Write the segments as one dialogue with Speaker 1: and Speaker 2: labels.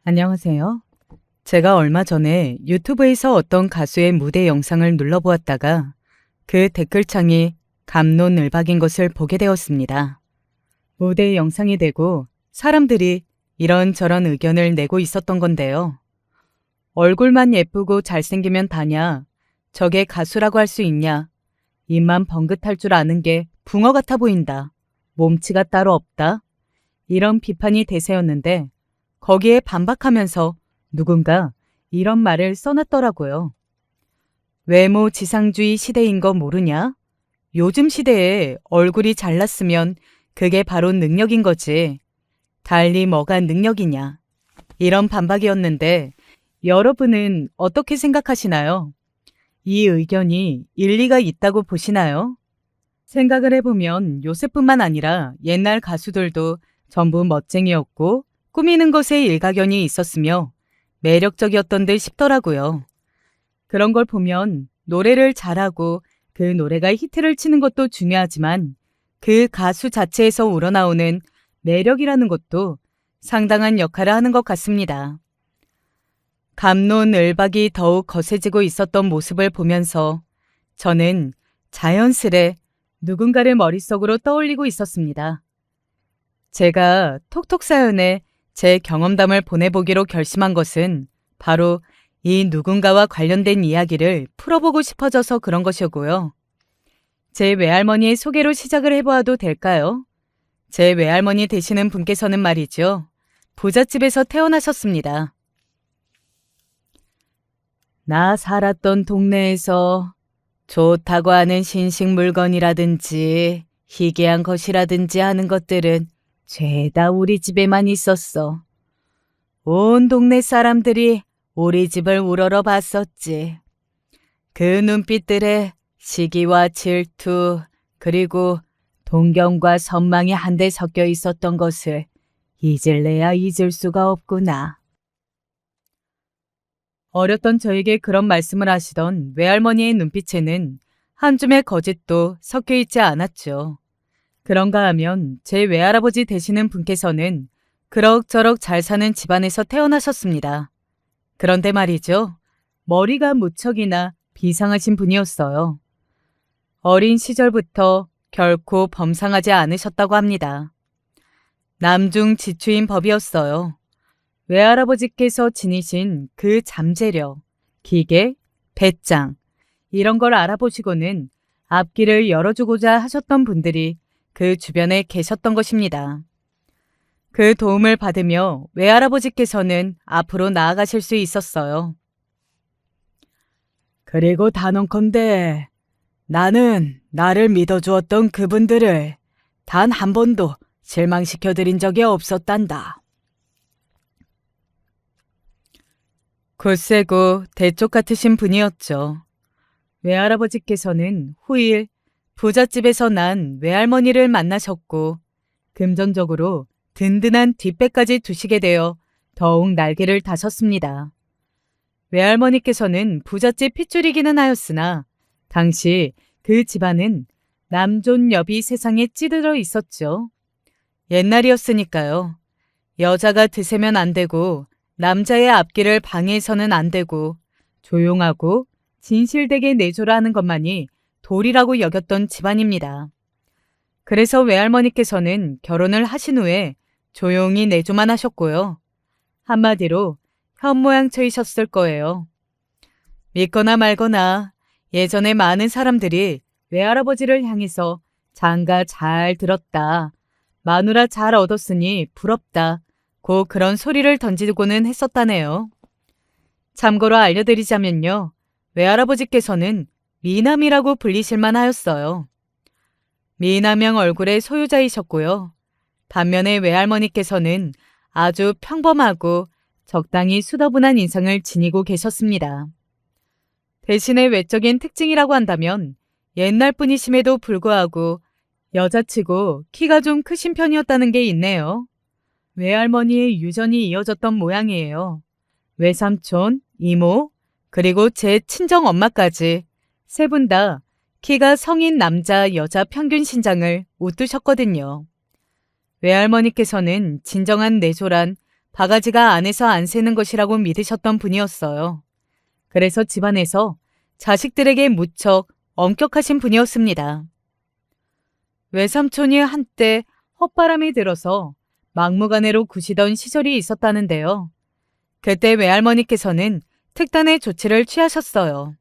Speaker 1: 안녕하세요. 제가 얼마 전에 유튜브에서 어떤 가수의 무대 영상을 눌러보았다가 그 댓글창이 갑론을박인 것을 보게 되었습니다. 무대 영상이 되고 사람들이 이런저런 의견을 내고 있었던 건데요. 얼굴만 예쁘고 잘생기면 다냐? 저게 가수라고 할 수 있냐? 입만 번긋할 줄 아는 게 붕어 같아 보인다. 몸치가 따로 없다. 이런 비판이 대세였는데 거기에 반박하면서 누군가 이런 말을 써놨더라고요. 외모 지상주의 시대인 거 모르냐? 요즘 시대에 얼굴이 잘났으면 그게 바로 능력인 거지. 달리 뭐가 능력이냐? 이런 반박이었는데 여러분은 어떻게 생각하시나요? 이 의견이 일리가 있다고 보시나요? 생각을 해보면 요새뿐만 아니라 옛날 가수들도 전부 멋쟁이였고 꾸미는 것에 일가견이 있었으며 매력적이었던 듯 싶더라고요. 그런 걸 보면 노래를 잘하고 그 노래가 히트를 치는 것도 중요하지만 그 가수 자체에서 우러나오는 매력이라는 것도 상당한 역할을 하는 것 같습니다. 갑론을박이 더욱 거세지고 있었던 모습을 보면서 저는 자연스레 누군가를 머릿속으로 떠올리고 있었습니다. 제가 톡톡 사연에 제 경험담을 보내보기로 결심한 것은 바로 이 누군가와 관련된 이야기를 풀어보고 싶어져서 그런 것이고요. 제 외할머니의 소개로 시작을 해보아도 될까요? 제 외할머니 되시는 분께서는 말이죠. 부잣집에서 태어나셨습니다. 나 살았던 동네에서 좋다고 하는 신식 물건이라든지 희귀한 것이라든지 하는 것들은 죄다 우리 집에만 있었어. 온 동네 사람들이 우리 집을 우러러 봤었지. 그 눈빛들에 시기와 질투 그리고 동경과 선망이 한데 섞여 있었던 것을 잊을래야 잊을 수가 없구나. 어렸던 저에게 그런 말씀을 하시던 외할머니의 눈빛에는 한 줌의 거짓도 섞여 있지 않았죠. 그런가 하면 제 외할아버지 되시는 분께서는 그럭저럭 잘 사는 집안에서 태어나셨습니다. 그런데 말이죠. 머리가 무척이나 비상하신 분이었어요. 어린 시절부터 결코 범상하지 않으셨다고 합니다. 남중 지추인 법이었어요. 외할아버지께서 지니신 그 잠재력, 기계, 배짱 이런 걸 알아보시고는 앞길을 열어주고자 하셨던 분들이 그 주변에 계셨던 것입니다. 그 도움을 받으며 외할아버지께서는 앞으로 나아가실 수 있었어요. 그리고 단언컨대 나는 나를 믿어주었던 그분들을 단 한 번도 실망시켜드린 적이 없었단다. 굳세고 대쪽 같으신 분이었죠. 외할아버지께서는 후일 부잣집에서 난 외할머니를 만나셨고 금전적으로 든든한 뒷배까지 두시게 되어 더욱 날개를 다셨습니다. 외할머니께서는 부잣집 핏줄이기는 하였으나 당시 그 집안은 남존여비 세상에 찌들어 있었죠. 옛날이었으니까요. 여자가 드세면 안 되고 남자의 앞길을 방해해서는 안 되고 조용하고 진실되게 내조라 하는 것만이 도리라고 여겼던 집안입니다. 그래서 외할머니께서는 결혼을 하신 후에 조용히 내조만 하셨고요. 한마디로 현모양처이셨을 거예요. 믿거나 말거나 예전에 많은 사람들이 외할아버지를 향해서 장가 잘 들었다. 마누라 잘 얻었으니 부럽다. 고 그런 소리를 던지고는 했었다네요. 참고로 알려드리자면요. 외할아버지께서는 미남이라고 불리실만 하였어요. 미남형 얼굴의 소유자이셨고요. 반면에 외할머니께서는 아주 평범하고 적당히 수더분한 인상을 지니고 계셨습니다. 대신에 외적인 특징이라고 한다면 옛날 분이심에도 불구하고 여자치고 키가 좀 크신 편이었다는 게 있네요. 외할머니의 유전이 이어졌던 모양이에요. 외삼촌, 이모, 그리고 제 친정엄마까지 세 분 다 키가 성인 남자, 여자 평균 신장을 웃두셨거든요. 외할머니께서는 진정한 내조란 바가지가 안에서 안 새는 것이라고 믿으셨던 분이었어요. 그래서 집안에서 자식들에게 무척 엄격하신 분이었습니다. 외삼촌이 한때 헛바람이 들어서 막무가내로 구시던 시절이 있었다는데요. 그때 외할머니께서는 특단의 조치를 취하셨어요.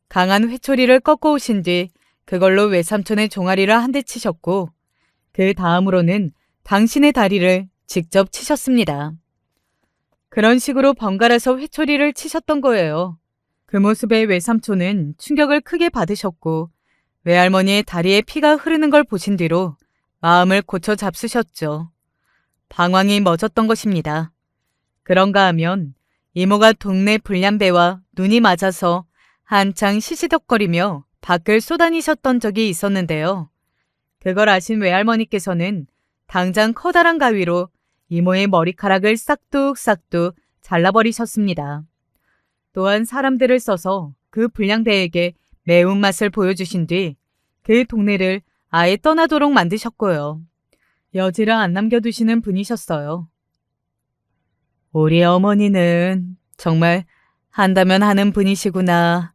Speaker 1: 강한 회초리를 꺾어 오신 뒤 그걸로 외삼촌의 종아리를 한 대 치셨고 그 다음으로는 당신의 다리를 직접 치셨습니다. 그런 식으로 번갈아서 회초리를 치셨던 거예요. 그 모습에 외삼촌은 충격을 크게 받으셨고 외할머니의 다리에 피가 흐르는 걸 보신 뒤로 마음을 고쳐 잡수셨죠. 방황이 멎었던 것입니다. 그런가 하면 이모가 동네 불량배와 눈이 맞아서 한창 시시덕거리며 밖을 쏘다니셨던 적이 있었는데요. 그걸 아신 외할머니께서는 당장 커다란 가위로 이모의 머리카락을 싹둑싹둑 잘라버리셨습니다. 또한 사람들을 써서 그 불량배에게 매운맛을 보여주신 뒤 그 동네를 아예 떠나도록 만드셨고요. 여지를 안 남겨두시는 분이셨어요. 우리 어머니는 정말 한다면 하는 분이시구나.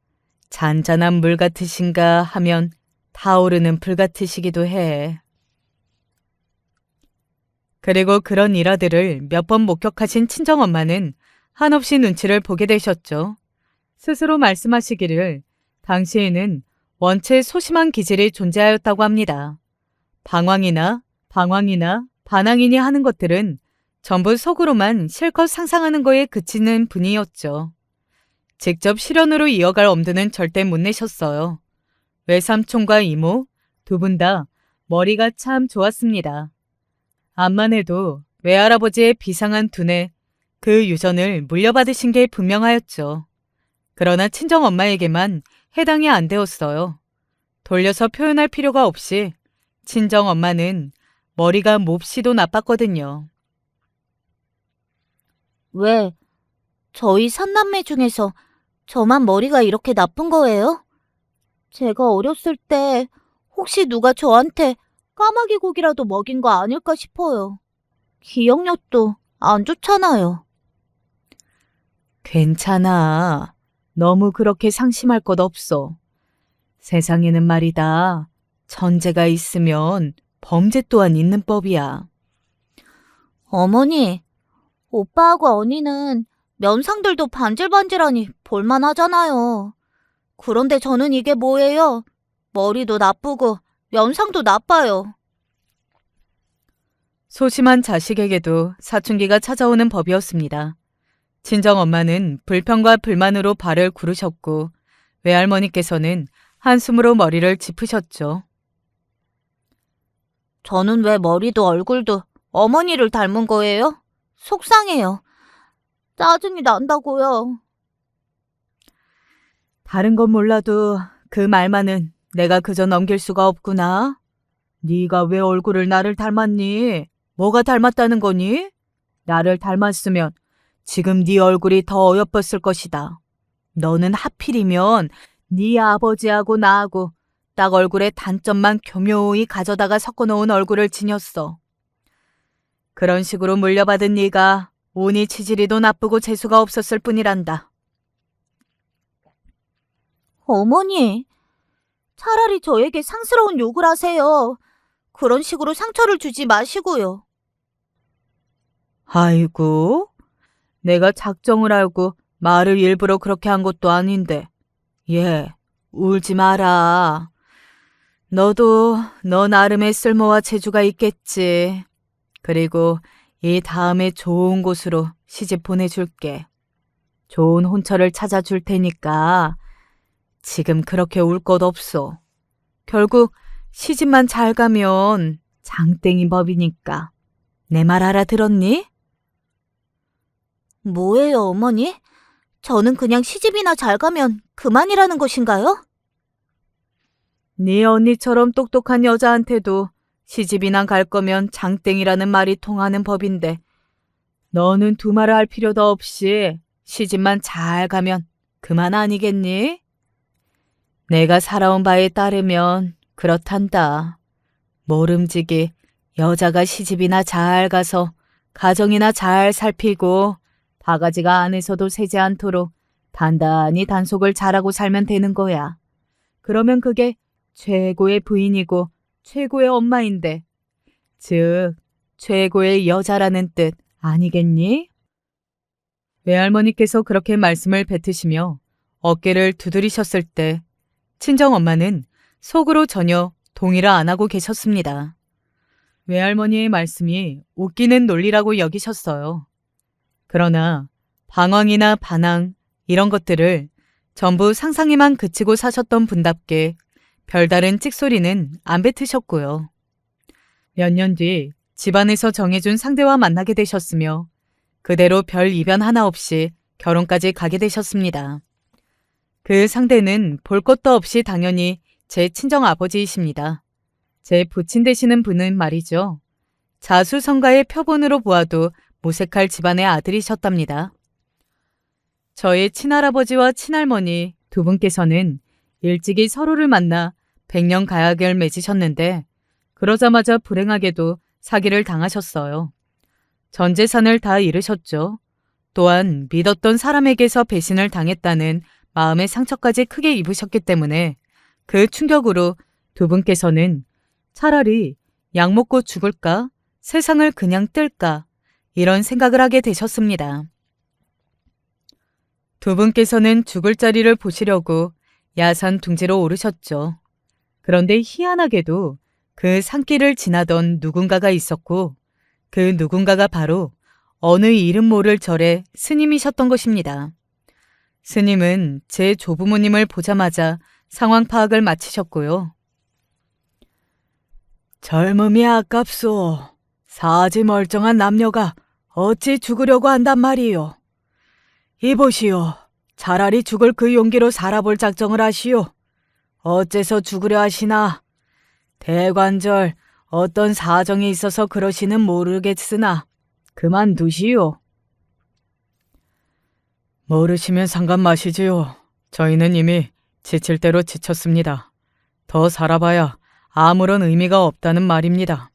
Speaker 1: 잔잔한 물 같으신가 하면 타오르는 불 같으시기도 해. 그리고 그런 일화들을 몇 번 목격하신 친정엄마는 한없이 눈치를 보게 되셨죠. 스스로 말씀하시기를 당시에는 원체 소심한 기질이 존재하였다고 합니다. 방황이나 반항이니 하는 것들은 전부 속으로만 실컷 상상하는 거에 그치는 분이었죠. 직접 실현으로 이어갈 엄두는 절대 못 내셨어요. 외삼촌과 이모 두 분 다 머리가 참 좋았습니다. 암만 해도 외할아버지의 비상한 두뇌 그 유전을 물려받으신 게 분명하였죠. 그러나 친정엄마에게만 해당이 안 되었어요. 돌려서 표현할 필요가 없이 친정엄마는 머리가 몹시도 나빴거든요.
Speaker 2: 왜, 저희 삼남매 중에서 저만 머리가 이렇게 나쁜 거예요? 제가 어렸을 때 혹시 누가 저한테 까마귀 고기라도 먹인 거 아닐까 싶어요. 기억력도 안 좋잖아요.
Speaker 1: 괜찮아. 너무 그렇게 상심할 것 없어. 세상에는 말이다. 천재가 있으면 범죄 또한 있는 법이야.
Speaker 2: 어머니, 오빠하고 언니는 면상들도 반질반질하니 볼만하잖아요. 그런데 저는 이게 뭐예요? 머리도 나쁘고 면상도 나빠요.
Speaker 1: 소심한 자식에게도 사춘기가 찾아오는 법이었습니다. 친정엄마는 불평과 불만으로 발을 구르셨고 외할머니께서는 한숨으로 머리를 짚으셨죠.
Speaker 2: 저는 왜 머리도 얼굴도 어머니를 닮은 거예요? 속상해요. 짜증이 난다고요.
Speaker 1: 다른 건 몰라도 그 말만은 내가 그저 넘길 수가 없구나. 네가 왜 얼굴을 나를 닮았니? 뭐가 닮았다는 거니? 나를 닮았으면 지금 네 얼굴이 더 어여뻤을 것이다. 너는 하필이면 네 아버지하고 나하고 딱 얼굴에 단점만 교묘히 가져다가 섞어놓은 얼굴을 지녔어. 그런 식으로 물려받은 네가 운이 치질이도 나쁘고 재수가 없었을 뿐이란다.
Speaker 2: 어머니, 차라리 저에게 상스러운 욕을 하세요. 그런 식으로 상처를 주지 마시고요.
Speaker 1: 아이고, 내가 작정을 알고 말을 일부러 그렇게 한 것도 아닌데. 얘, 울지 마라. 너도 너 나름의 쓸모와 재주가 있겠지. 그리고 이 다음에 좋은 곳으로 시집 보내줄게. 좋은 혼처를 찾아줄 테니까 지금 그렇게 울 것 없어. 결국 시집만 잘 가면 장땡이 법이니까. 내 말 알아들었니?
Speaker 2: 뭐예요, 어머니? 저는 그냥 시집이나 잘 가면 그만이라는 것인가요?
Speaker 1: 네 언니처럼 똑똑한 여자한테도 시집이나 갈 거면 장땡이라는 말이 통하는 법인데 너는 두말을 할 필요도 없이 시집만 잘 가면 그만 아니겠니? 내가 살아온 바에 따르면 그렇단다. 모름지기 여자가 시집이나 잘 가서 가정이나 잘 살피고 바가지가 안에서도 새지 않도록 단단히 단속을 잘하고 살면 되는 거야. 그러면 그게 최고의 부인이고 최고의 엄마인데, 즉 최고의 여자라는 뜻 아니겠니? 외할머니께서 그렇게 말씀을 뱉으시며 어깨를 두드리셨을 때 친정엄마는 속으로 전혀 동의를 안 하고 계셨습니다. 외할머니의 말씀이 웃기는 논리라고 여기셨어요. 그러나 방황이나 반항 이런 것들을 전부 상상에만 그치고 사셨던 분답게 별다른 찍소리는 안 뱉으셨고요. 몇 년 뒤 집안에서 정해준 상대와 만나게 되셨으며 그대로 별 이변 하나 없이 결혼까지 가게 되셨습니다. 그 상대는 볼 것도 없이 당연히 제 친정 아버지이십니다. 제 부친 되시는 분은 말이죠. 자수성가의 표본으로 보아도 무색할 집안의 아들이셨답니다. 저의 친할아버지와 친할머니 두 분께서는 일찍이 서로를 만나 100년 가약을 맺으셨는데 그러자마자 불행하게도 사기를 당하셨어요. 전 재산을 다 잃으셨죠. 또한 믿었던 사람에게서 배신을 당했다는 마음의 상처까지 크게 입으셨기 때문에 그 충격으로 두 분께서는 차라리 약 먹고 죽을까? 세상을 그냥 뜰까? 이런 생각을 하게 되셨습니다. 두 분께서는 죽을 자리를 보시려고 야산 둥지로 오르셨죠. 그런데 희한하게도 그 산길을 지나던 누군가가 있었고 그 누군가가 바로 어느 이름 모를 절의 스님이셨던 것입니다. 스님은 제 조부모님을 보자마자 상황 파악을 마치셨고요. 젊음이 아깝소. 사지 멀쩡한 남녀가 어찌 죽으려고 한단 말이요. 이보시오. 차라리 죽을 그 용기로 살아볼 작정을 하시오. 어째서 죽으려 하시나? 대관절 어떤 사정이 있어서 그러시는 모르겠으나 그만두시오. 모르시면 상관 마시지요. 저희는 이미 지칠 대로 지쳤습니다. 더 살아봐야 아무런 의미가 없다는 말입니다.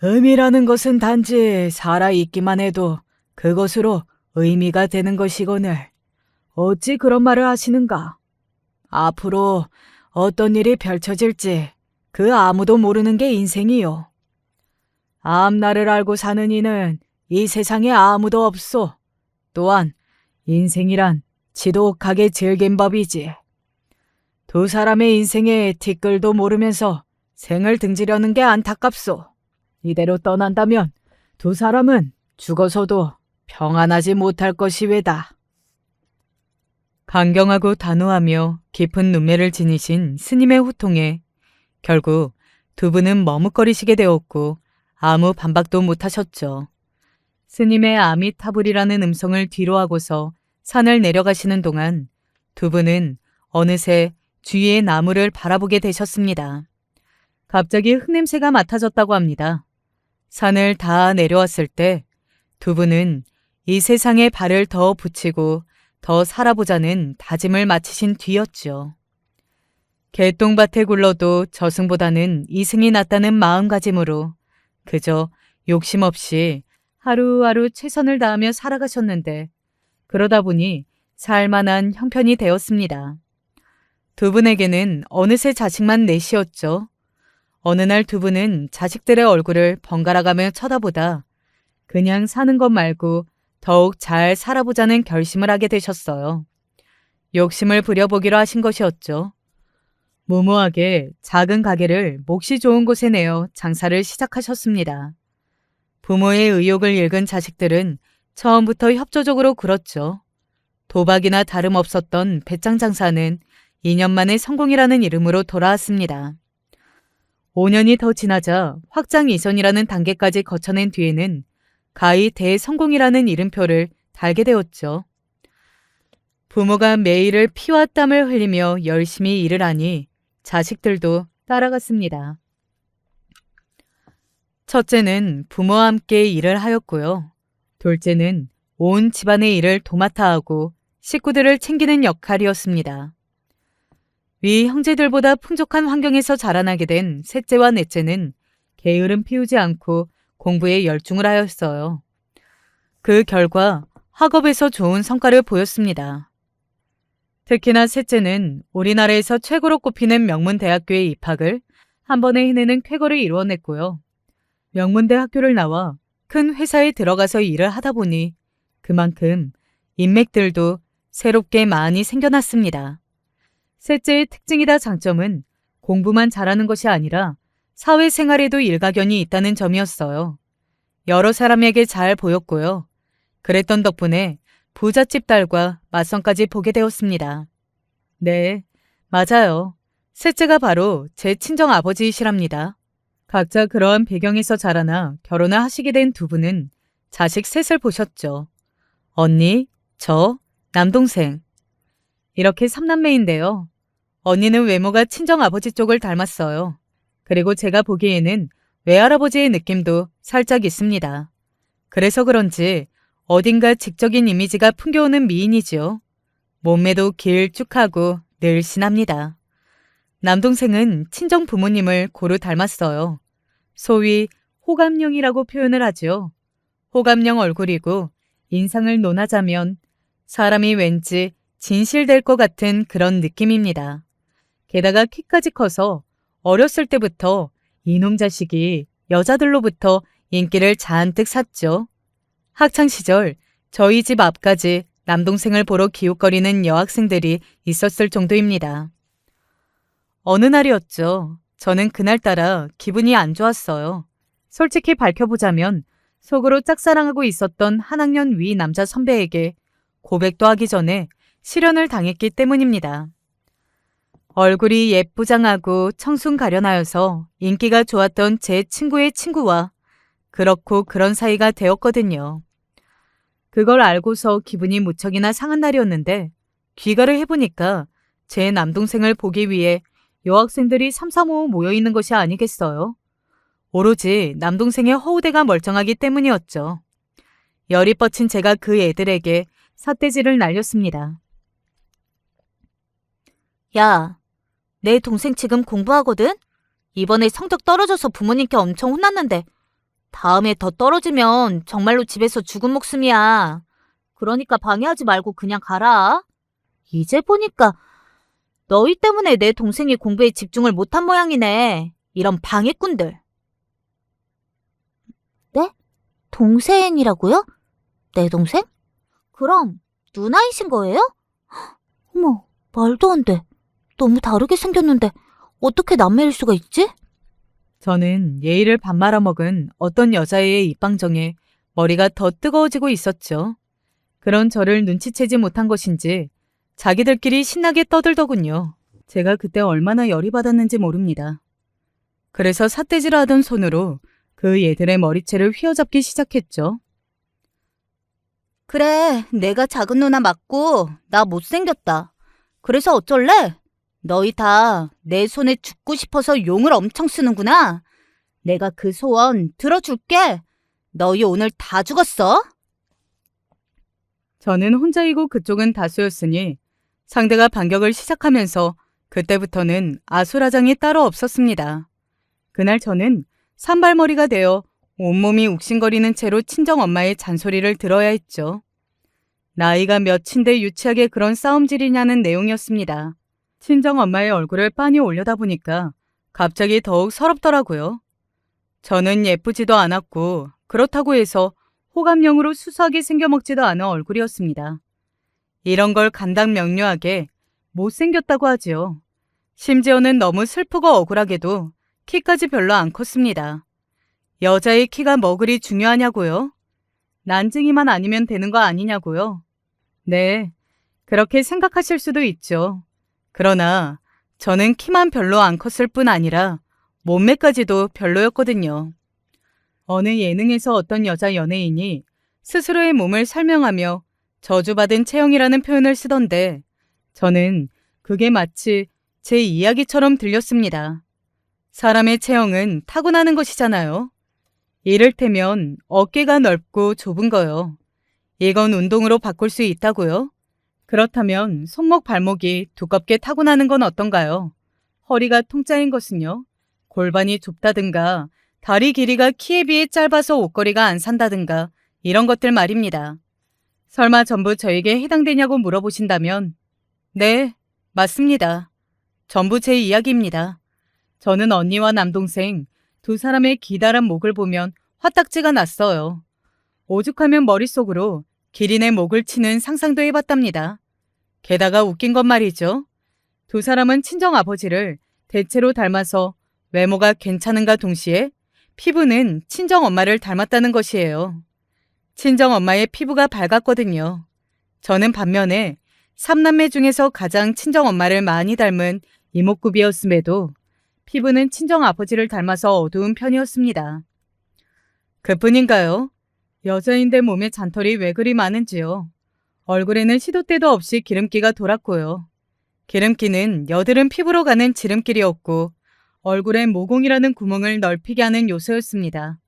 Speaker 1: 의미라는 것은 단지 살아있기만 해도 그것으로 의미가 되는 것이거늘 어찌 그런 말을 하시는가? 앞으로 어떤 일이 펼쳐질지 그 아무도 모르는 게 인생이요. 앞날을 알고 사는 이는 이 세상에 아무도 없소. 또한 인생이란 지독하게 즐긴 법이지. 두 사람의 인생에 티끌도 모르면서 생을 등지려는 게 안타깝소. 이대로 떠난다면 두 사람은 죽어서도 평안하지 못할 것이외다. 강경하고 단호하며 깊은 눈매를 지니신 스님의 호통에 결국 두 분은 머뭇거리시게 되었고 아무 반박도 못하셨죠. 스님의 아미타불이라는 음성을 뒤로 하고서 산을 내려가시는 동안 두 분은 어느새 주위의 나무를 바라보게 되셨습니다. 갑자기 흙냄새가 맡아졌다고 합니다. 산을 다 내려왔을 때 두 분은 이 세상에 발을 더 붙이고 더 살아보자는 다짐을 마치신 뒤였죠. 개똥밭에 굴러도 저승보다는 이승이 낫다는 마음가짐으로 그저 욕심 없이 하루하루 최선을 다하며 살아가셨는데 그러다 보니 살만한 형편이 되었습니다. 두 분에게는 어느새 자식만 넷이었죠. 어느 날 두 분은 자식들의 얼굴을 번갈아가며 쳐다보다 그냥 사는 것 말고 더욱 잘 살아보자는 결심을 하게 되셨어요. 욕심을 부려보기로 하신 것이었죠. 무모하게 작은 가게를 몫이 좋은 곳에 내어 장사를 시작하셨습니다. 부모의 의욕을 읽은 자식들은 처음부터 협조적으로 굴었죠. 도박이나 다름없었던 배짱 장사는 2년 만에 성공이라는 이름으로 돌아왔습니다. 5년이 더 지나자 확장 이전이라는 단계까지 거쳐낸 뒤에는 가히 대성공이라는 이름표를 달게 되었죠. 부모가 매일을 피와 땀을 흘리며 열심히 일을 하니 자식들도 따라갔습니다. 첫째는 부모와 함께 일을 하였고요. 둘째는 온 집안의 일을 도맡아 하고 식구들을 챙기는 역할이었습니다. 위 형제들보다 풍족한 환경에서 자라나게 된 셋째와 넷째는 게으름 피우지 않고 공부에 열중을 하였어요. 그 결과 학업에서 좋은 성과를 보였습니다. 특히나 셋째는 우리나라에서 최고로 꼽히는 명문대학교에 입학을 한 번에 해내는 쾌거를 이루어냈고요. 명문대 학교를 나와 큰 회사에 들어가서 일을 하다 보니 그만큼 인맥들도 새롭게 많이 생겨났습니다. 셋째의 특징이다 장점은 공부만 잘하는 것이 아니라 사회생활에도 일가견이 있다는 점이었어요. 여러 사람에게 잘 보였고요. 그랬던 덕분에 부잣집 딸과 맞선까지 보게 되었습니다. 네, 맞아요. 셋째가 바로 제 친정 아버지이시랍니다. 각자 그러한 배경에서 자라나 결혼을 하시게 된 두 분은 자식 셋을 보셨죠. 언니, 저, 남동생. 이렇게 3남매인데요. 언니는 외모가 친정 아버지 쪽을 닮았어요. 그리고 제가 보기에는 외할아버지의 느낌도 살짝 있습니다. 그래서 그런지 어딘가 직접인 이미지가 풍겨오는 미인이지요. 몸매도 길쭉하고 늘씬합니다. 남동생은 친정 부모님을 고루 닮았어요. 소위 호감형이라고 표현을 하죠. 호감형 얼굴이고 인상을 논하자면 사람이 왠지 진실될 것 같은 그런 느낌입니다. 게다가 키까지 커서 어렸을 때부터 이놈 자식이 여자들로부터 인기를 잔뜩 샀죠. 학창시절 저희 집 앞까지 남동생을 보러 기웃거리는 여학생들이 있었을 정도입니다. 어느 날이었죠. 저는 그날따라 기분이 안 좋았어요. 솔직히 밝혀보자면 속으로 짝사랑하고 있었던 한 학년 위 남자 선배에게 고백도 하기 전에 실연을 당했기 때문입니다. 얼굴이 예쁘장하고 청순 가련하여서 인기가 좋았던 제 친구의 친구와 그렇고 그런 사이가 되었거든요. 그걸 알고서 기분이 무척이나 상한 날이었는데 귀가를 해보니까 제 남동생을 보기 위해 여학생들이 삼삼오오 모여있는 것이 아니겠어요? 오로지 남동생의 허우대가 멀쩡하기 때문이었죠. 열이 뻗친 제가 그 애들에게 삿대질을 날렸습니다.
Speaker 2: 야, 내 동생 지금 공부하거든? 이번에 성적 떨어져서 부모님께 엄청 혼났는데 다음에 더 떨어지면 정말로 집에서 죽은 목숨이야. 그러니까 방해하지 말고 그냥 가라. 이제 보니까 너희 때문에 내 동생이 공부에 집중을 못한 모양이네. 이런 방해꾼들. 네? 동생이라고요? 내 동생? 그럼 누나이신 거예요? 어머, 말도 안 돼. 너무 다르게 생겼는데 어떻게 남매일 수가 있지?
Speaker 1: 저는 예의를 밥 말아먹은 어떤 여자애의 입방정에 머리가 더 뜨거워지고 있었죠. 그런 저를 눈치채지 못한 것인지 자기들끼리 신나게 떠들더군요. 제가 그때 얼마나 열이 받았는지 모릅니다. 그래서 삿대질을 하던 손으로 그 얘들의 머리채를 휘어잡기 시작했죠.
Speaker 2: 그래, 내가 작은 누나 맞고 나 못생겼다. 그래서 어쩔래? 너희 다 내 손에 죽고 싶어서 용을 엄청 쓰는구나. 내가 그 소원 들어줄게. 너희 오늘 다 죽었어.
Speaker 1: 저는 혼자이고 그쪽은 다수였으니 상대가 반격을 시작하면서 그때부터는 아수라장이 따로 없었습니다. 그날 저는 산발머리가 되어 온몸이 욱신거리는 채로 친정엄마의 잔소리를 들어야 했죠. 나이가 몇인데 유치하게 그런 싸움질이냐는 내용이었습니다. 친정엄마의 얼굴을 빤히 올려다보니까 갑자기 더욱 서럽더라고요. 저는 예쁘지도 않았고 그렇다고 해서 호감형으로 수수하게 생겨먹지도 않은 얼굴이었습니다. 이런 걸 간당명료하게 못생겼다고 하지요. 심지어는 너무 슬프고 억울하게도 키까지 별로 안 컸습니다. 여자의 키가 뭐 그리 중요하냐고요? 난쟁이만 아니면 되는 거 아니냐고요? 네, 그렇게 생각하실 수도 있죠. 그러나 저는 키만 별로 안 컸을 뿐 아니라 몸매까지도 별로였거든요. 어느 예능에서 어떤 여자 연예인이 스스로의 몸을 설명하며 저주받은 체형이라는 표현을 쓰던데 저는 그게 마치 제 이야기처럼 들렸습니다. 사람의 체형은 타고나는 것이잖아요. 이를테면 어깨가 넓고 좁은 거요. 이건 운동으로 바꿀 수 있다고요? 그렇다면 손목 발목이 두껍게 타고나는 건 어떤가요? 허리가 통짜인 것은요? 골반이 좁다든가 다리 길이가 키에 비해 짧아서 옷걸이가 안 산다든가 이런 것들 말입니다. 설마 전부 저에게 해당되냐고 물어보신다면 네, 맞습니다. 전부 제 이야기입니다. 저는 언니와 남동생 두 사람의 기다란 목을 보면 화딱지가 났어요. 오죽하면 머릿속으로 기린의 목을 치는 상상도 해봤답니다. 게다가 웃긴 건 말이죠. 두 사람은 친정아버지를 대체로 닮아서 외모가 괜찮은가 동시에 피부는 친정엄마를 닮았다는 것이에요. 친정엄마의 피부가 밝았거든요. 저는 반면에 삼남매 중에서 가장 친정엄마를 많이 닮은 이목구비였음에도 피부는 친정아버지를 닮아서 어두운 편이었습니다. 그뿐인가요? 여자인데 몸에 잔털이 왜 그리 많은지요. 얼굴에는 시도 때도 없이 기름기가 돌았고요. 기름기는 여드름 피부로 가는 지름길이었고 얼굴에 모공이라는 구멍을 넓히게 하는 요소였습니다.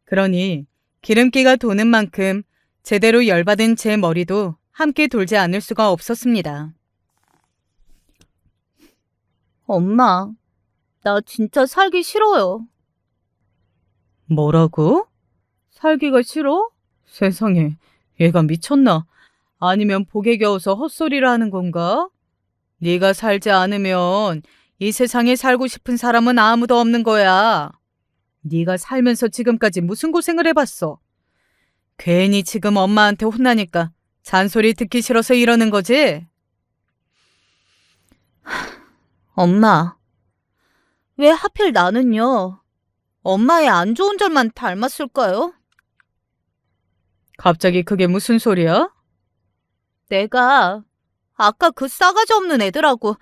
Speaker 1: 그러니 기름기가 도는 만큼 제대로 열받은 제 머리도 함께 돌지 않을 수가 없었습니다.
Speaker 2: 엄마, 나 진짜 살기 싫어요.
Speaker 1: 뭐라고? 살기가 싫어? 세상에, 얘가 미쳤나? 아니면 복에 겨워서 헛소리를 하는 건가? 네가 살지 않으면 이 세상에 살고 싶은 사람은 아무도 없는 거야. 네가 살면서 지금까지 무슨 고생을 해봤어? 괜히 지금 엄마한테 혼나니까 잔소리 듣기 싫어서 이러는 거지?
Speaker 2: 엄마, 왜 하필 나는요? 엄마의 안 좋은 점만 닮았을까요?
Speaker 1: 갑자기 그게 무슨 소리야?
Speaker 2: 내가 아까 그 싸가지 없는 애들하고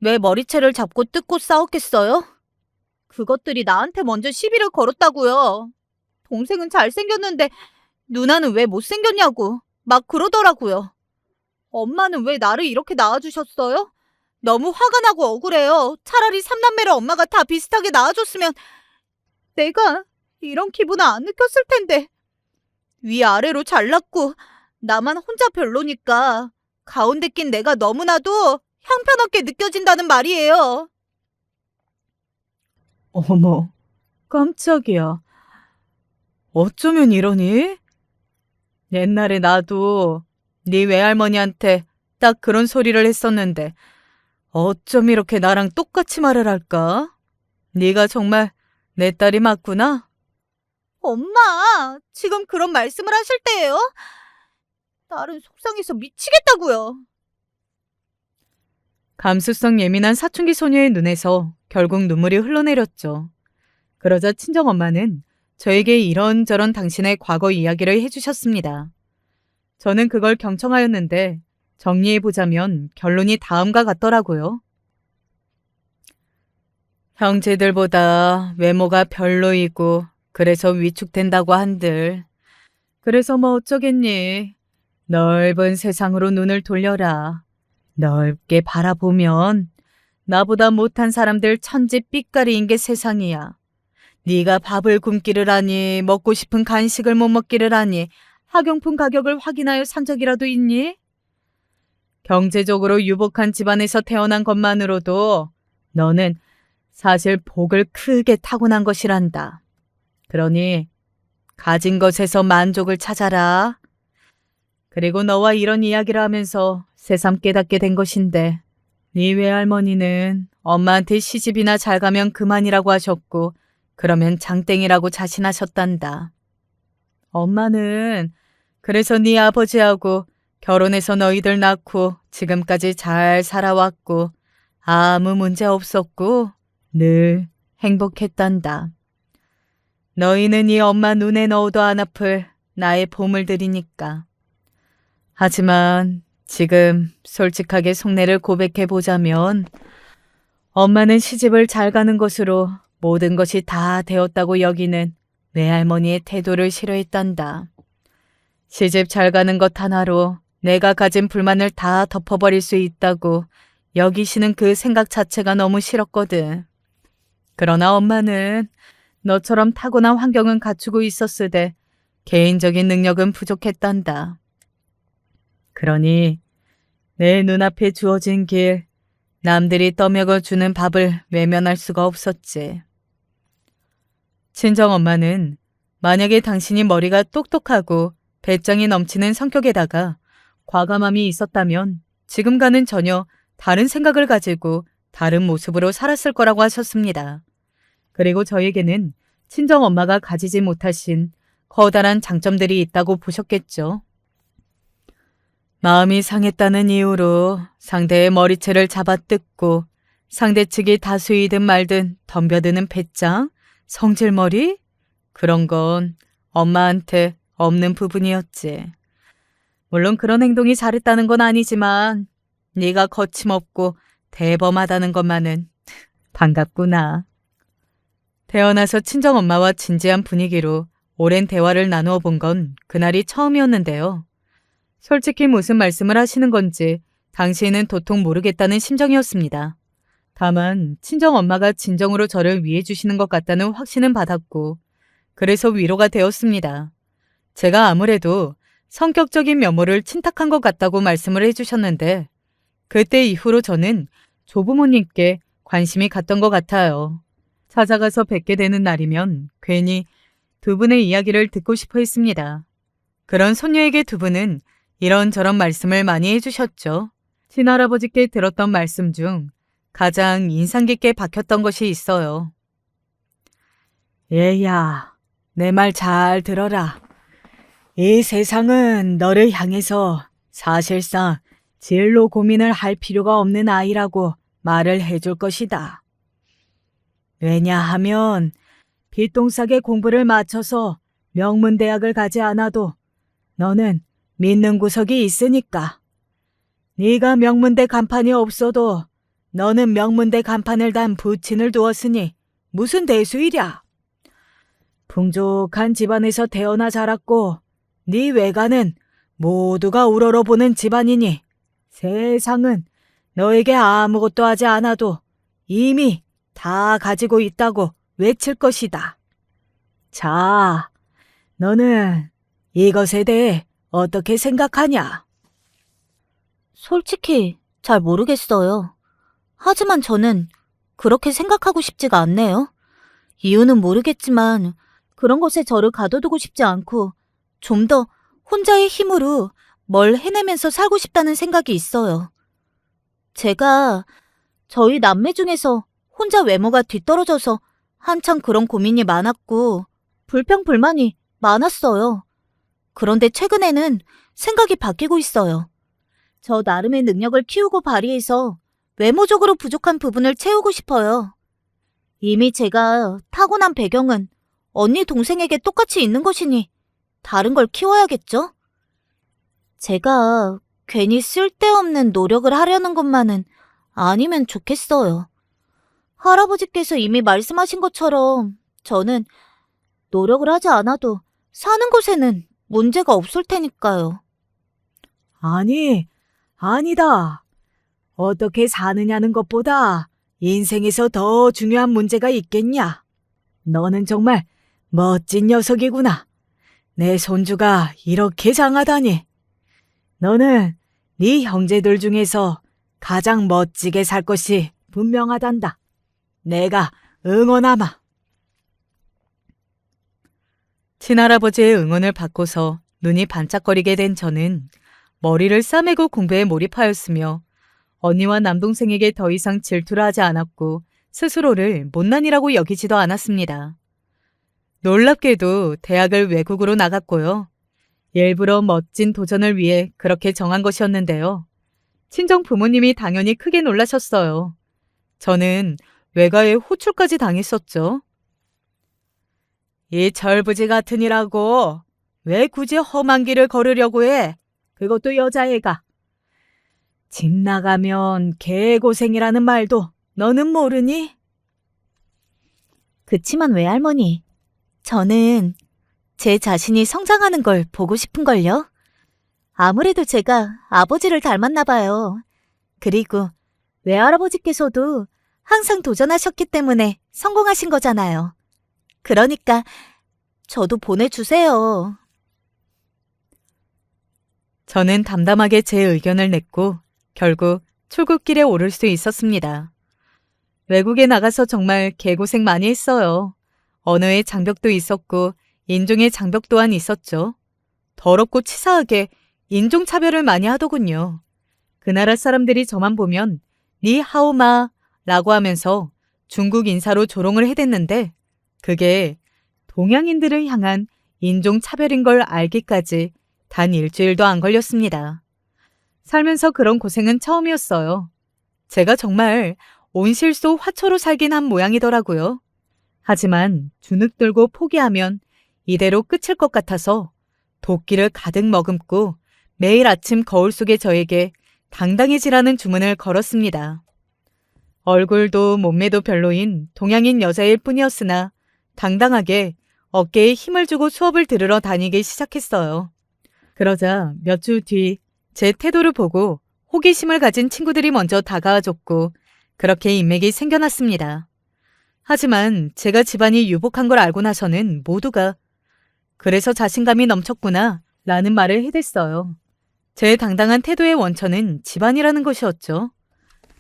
Speaker 2: 왜 머리채를 잡고 뜯고 싸웠겠어요? 그것들이 나한테 먼저 시비를 걸었다고요. 동생은 잘생겼는데 누나는 왜 못생겼냐고 막 그러더라고요. 엄마는 왜 나를 이렇게 낳아주셨어요? 너무 화가 나고 억울해요. 차라리 삼남매를 엄마가 다 비슷하게 낳아줬으면 내가 이런 기분을 안 느꼈을 텐데. 위아래로 잘났고 나만 혼자 별로니까 가운데 낀 내가 너무나도 형편없게 느껴진다는 말이에요.
Speaker 1: 어머, 깜짝이야. 어쩌면 이러니? 옛날에 나도 네 외할머니한테 딱 그런 소리를 했었는데 어쩜 이렇게 나랑 똑같이 말을 할까? 네가 정말 내 딸이 맞구나?
Speaker 2: 엄마, 지금 그런 말씀을 하실 때예요? 딸은 속상해서 미치겠다고요.
Speaker 1: 감수성 예민한 사춘기 소녀의 눈에서 결국 눈물이 흘러내렸죠. 그러자 친정엄마는 저에게 이런저런 당신의 과거 이야기를 해주셨습니다. 저는 그걸 경청하였는데 정리해보자면 결론이 다음과 같더라고요. 형제들보다 외모가 별로이고 그래서 위축된다고 한들. 그래서 뭐 어쩌겠니. 넓은 세상으로 눈을 돌려라. 넓게 바라보면 나보다 못한 사람들 천지 삐까리인 게 세상이야. 네가 밥을 굶기를 하니 먹고 싶은 간식을 못 먹기를 하니 학용품 가격을 확인하여 산 적이라도 있니? 경제적으로 유복한 집안에서 태어난 것만으로도 너는 사실 복을 크게 타고난 것이란다. 그러니 가진 것에서 만족을 찾아라. 그리고 너와 이런 이야기를 하면서 새삼 깨닫게 된 것인데 네 외할머니는 엄마한테 시집이나 잘 가면 그만이라고 하셨고 그러면 장땡이라고 자신하셨단다. 엄마는 그래서 네 아버지하고 결혼해서 너희들 낳고 지금까지 잘 살아왔고 아무 문제 없었고 늘 행복했단다. 너희는 이 엄마 눈에 넣어도 안 아플 나의 보물들이니까. 하지만 지금 솔직하게 속내를 고백해보자면 엄마는 시집을 잘 가는 것으로 모든 것이 다 되었다고 여기는 외할머니의 태도를 싫어했단다. 시집 잘 가는 것 하나로 내가 가진 불만을 다 덮어버릴 수 있다고 여기시는 그 생각 자체가 너무 싫었거든. 그러나 엄마는 너처럼 타고난 환경은 갖추고 있었으되 개인적인 능력은 부족했단다. 그러니 내 눈앞에 주어진 길, 남들이 떠먹여 주는 밥을 외면할 수가 없었지. 친정엄마는 만약에 당신이 머리가 똑똑하고 배짱이 넘치는 성격에다가 과감함이 있었다면 지금과는 전혀 다른 생각을 가지고 다른 모습으로 살았을 거라고 하셨습니다. 그리고 저에게는 친정엄마가 가지지 못하신 커다란 장점들이 있다고 보셨겠죠. 마음이 상했다는 이유로 상대의 머리채를 잡아뜯고 상대 측이 다수이든 말든 덤벼드는 배짱, 성질머리? 그런 건 엄마한테 없는 부분이었지. 물론 그런 행동이 잘했다는 건 아니지만 네가 거침없고 대범하다는 것만은 반갑구나. 태어나서 친정엄마와 진지한 분위기로 오랜 대화를 나누어 본 건 그날이 처음이었는데요. 솔직히 무슨 말씀을 하시는 건지 당시에는 도통 모르겠다는 심정이었습니다. 다만 친정엄마가 진정으로 저를 위해 주시는 것 같다는 확신은 받았고 그래서 위로가 되었습니다. 제가 아무래도 성격적인 면모를 침탁한 것 같다고 말씀을 해주셨는데 그때 이후로 저는 조부모님께 관심이 갔던 것 같아요. 찾아가서 뵙게 되는 날이면 괜히 두 분의 이야기를 듣고 싶어 했습니다. 그런 손녀에게 두 분은 이런저런 말씀을 많이 해주셨죠. 친할아버지께 들었던 말씀 중 가장 인상 깊게 박혔던 것이 있어요. 얘야, 내 말 잘 들어라. 이 세상은 너를 향해서 사실상 진로 고민을 할 필요가 없는 아이라고 말을 해줄 것이다. 왜냐하면 빚동싸게 공부를 마쳐서 명문대학을 가지 않아도 너는 믿는 구석이 있으니까. 네가 명문대 간판이 없어도 너는 명문대 간판을 단 부친을 두었으니 무슨 대수이랴. 풍족한 집안에서 태어나 자랐고 네 외가는 모두가 우러러보는 집안이니 세상은 너에게 아무것도 하지 않아도 이미 다 가지고 있다고 외칠 것이다. 자, 너는 이것에 대해 어떻게 생각하냐?
Speaker 2: 솔직히 잘 모르겠어요. 하지만 저는 그렇게 생각하고 싶지가 않네요. 이유는 모르겠지만 그런 것에 저를 가둬두고 싶지 않고 좀 더 혼자의 힘으로 뭘 해내면서 살고 싶다는 생각이 있어요. 제가 저희 남매 중에서 혼자 외모가 뒤떨어져서 한창 그런 고민이 많았고 불평불만이 많았어요. 그런데 최근에는 생각이 바뀌고 있어요. 저 나름의 능력을 키우고 발휘해서 외모적으로 부족한 부분을 채우고 싶어요. 이미 제가 타고난 배경은 언니 동생에게 똑같이 있는 것이니 다른 걸 키워야겠죠? 제가 괜히 쓸데없는 노력을 하려는 것만은 아니면 좋겠어요. 할아버지께서 이미 말씀하신 것처럼 저는 노력을 하지 않아도 사는 것에는 문제가 없을 테니까요.
Speaker 1: 아니, 아니다. 어떻게 사느냐는 것보다 인생에서 더 중요한 문제가 있겠냐? 너는 정말 멋진 녀석이구나. 내 손주가 이렇게 장하다니. 너는 네 형제들 중에서 가장 멋지게 살 것이 분명하단다. 내가 응원하마. 친할아버지의 응원을 받고서 눈이 반짝거리게 된 저는 머리를 싸매고 공부에 몰입하였으며 언니와 남동생에게 더 이상 질투를 하지 않았고 스스로를 못난이라고 여기지도 않았습니다. 놀랍게도 대학을 외국으로 나갔고요. 일부러 멋진 도전을 위해 그렇게 정한 것이었는데요. 친정 부모님이 당연히 크게 놀라셨어요. 저는 외가에 호출까지 당했었죠. 이 절부지 같으니라고 왜 굳이 험한 길을 걸으려고 해? 그것도 여자애가. 집 나가면 개고생이라는 말도 너는 모르니?
Speaker 2: 그치만 외할머니, 저는 제 자신이 성장하는 걸 보고 싶은걸요. 아무래도 제가 아버지를 닮았나 봐요. 그리고 외할아버지께서도 항상 도전하셨기 때문에 성공하신 거잖아요. 그러니까 저도 보내주세요.
Speaker 1: 저는 담담하게 제 의견을 냈고 결국 출국길에 오를 수 있었습니다. 외국에 나가서 정말 개고생 많이 했어요. 언어의 장벽도 있었고 인종의 장벽 또한 있었죠. 더럽고 치사하게 인종차별을 많이 하더군요. 그 나라 사람들이 저만 보면 니 하오마 라고 하면서 중국 인사로 조롱을 해댔는데 그게 동양인들을 향한 인종차별인 걸 알기까지 단 일주일도 안 걸렸습니다. 살면서 그런 고생은 처음이었어요. 제가 정말 온실속 화초로 살긴 한 모양이더라고요. 하지만 주눅 들고 포기하면 이대로 끝일 것 같아서 도끼를 가득 머금고 매일 아침 거울 속에 저에게 당당해지라는 주문을 걸었습니다. 얼굴도 몸매도 별로인 동양인 여자일 뿐이었으나 당당하게 어깨에 힘을 주고 수업을 들으러 다니기 시작했어요. 그러자 몇 주 뒤 제 태도를 보고 호기심을 가진 친구들이 먼저 다가와줬고 그렇게 인맥이 생겨났습니다. 하지만 제가 집안이 유복한 걸 알고 나서는 모두가 그래서 자신감이 넘쳤구나 라는 말을 해댔어요. 제 당당한 태도의 원천은 집안이라는 것이었죠.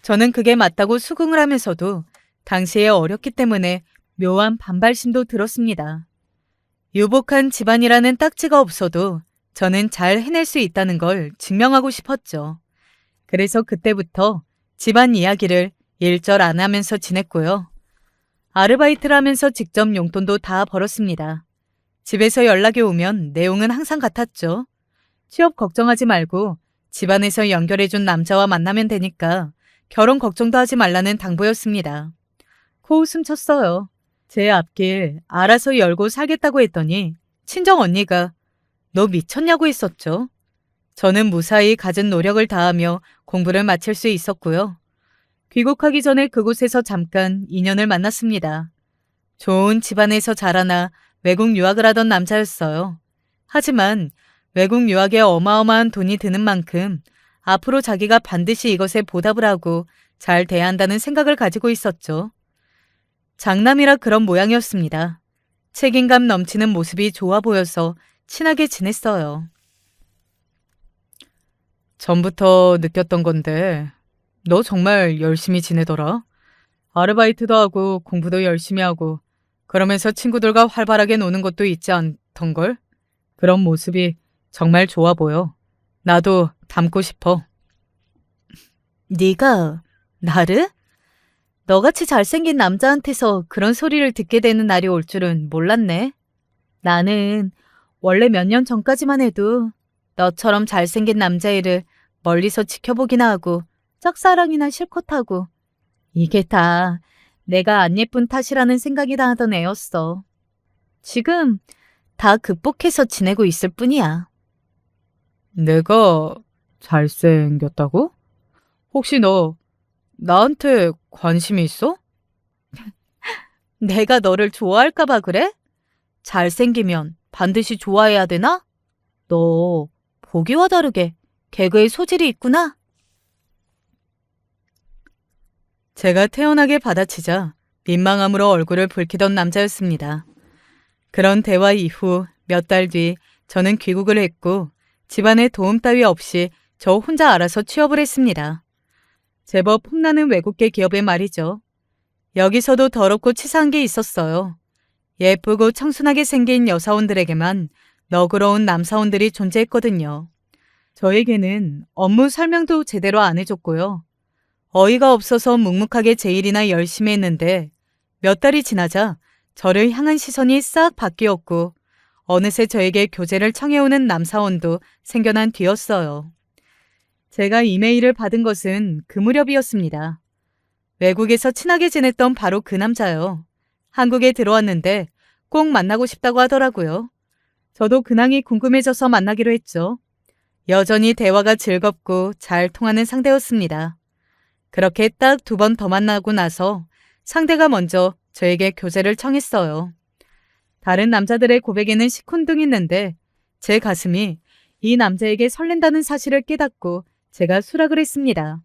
Speaker 1: 저는 그게 맞다고 수긍을 하면서도 당시에 어렸기 때문에 묘한 반발심도 들었습니다. 유복한 집안이라는 딱지가 없어도 저는 잘 해낼 수 있다는 걸 증명하고 싶었죠. 그래서 그때부터 집안 이야기를 일절 안 하면서 지냈고요. 아르바이트를 하면서 직접 용돈도 다 벌었습니다. 집에서 연락이 오면 내용은 항상 같았죠. 취업 걱정하지 말고 집안에서 연결해준 남자와 만나면 되니까 결혼 걱정도 하지 말라는 당부였습니다. 코웃음 쳤어요. 제 앞길 알아서 열고 살겠다고 했더니 친정 언니가 너 미쳤냐고 했었죠. 저는 무사히 갖은 노력을 다하며 공부를 마칠 수 있었고요. 귀국하기 전에 그곳에서 잠깐 인연을 만났습니다. 좋은 집안에서 자라나 외국 유학을 하던 남자였어요. 하지만 외국 유학에 어마어마한 돈이 드는 만큼 앞으로 자기가 반드시 이것에 보답을 하고 잘 돼야 한다는 생각을 가지고 있었죠. 장남이라 그런 모양이었습니다. 책임감 넘치는 모습이 좋아 보여서 친하게 지냈어요. 전부터 느꼈던 건데 너 정말 열심히 지내더라. 아르바이트도 하고 공부도 열심히 하고 그러면서 친구들과 활발하게 노는 것도 있지 않던걸? 그런 모습이 정말 좋아 보여. 나도 닮고 싶어. 네가 나를? 너같이 잘생긴 남자한테서 그런 소리를 듣게 되는 날이 올 줄은 몰랐네. 나는 원래 몇 년 전까지만 해도 너처럼 잘생긴 남자애를 멀리서 지켜보기나 하고 짝사랑이나 실컷 하고 이게 다 내가 안 예쁜 탓이라는 생각이 다 하던 애였어. 지금 다 극복해서 지내고 있을 뿐이야. 내가 잘생겼다고? 혹시 너 나한테 관심이 있어? 내가 너를 좋아할까 봐 그래? 잘생기면 반드시 좋아해야 되나? 너 보기와 다르게 개그에 소질이 있구나. 제가 태연하게 받아치자 민망함으로 얼굴을 붉히던 남자였습니다. 그런 대화 이후 몇 달 뒤 저는 귀국을 했고 집안의 도움 따위 없이 저 혼자 알아서 취업을 했습니다. 제법 폼나는 외국계 기업의 말이죠. 여기서도 더럽고 치사한 게 있었어요. 예쁘고 청순하게 생긴 여사원들에게만 너그러운 남사원들이 존재했거든요. 저에게는 업무 설명도 제대로 안 해줬고요. 어이가 없어서 묵묵하게 제 일이나 열심히 했는데 몇 달이 지나자 저를 향한 시선이 싹 바뀌었고 어느새 저에게 교제를 청해오는 남사원도 생겨난 뒤였어요. 제가 이메일을 받은 것은 그 무렵이었습니다. 외국에서 친하게 지냈던 바로 그 남자요. 한국에 들어왔는데 꼭 만나고 싶다고 하더라고요. 저도 근황이 궁금해져서 만나기로 했죠. 여전히 대화가 즐겁고 잘 통하는 상대였습니다. 그렇게 딱 2번 더 만나고 나서 상대가 먼저 저에게 교제를 청했어요. 다른 남자들의 고백에는 시큰둥했는데 제 가슴이 이 남자에게 설렌다는 사실을 깨닫고 제가 수락을 했습니다.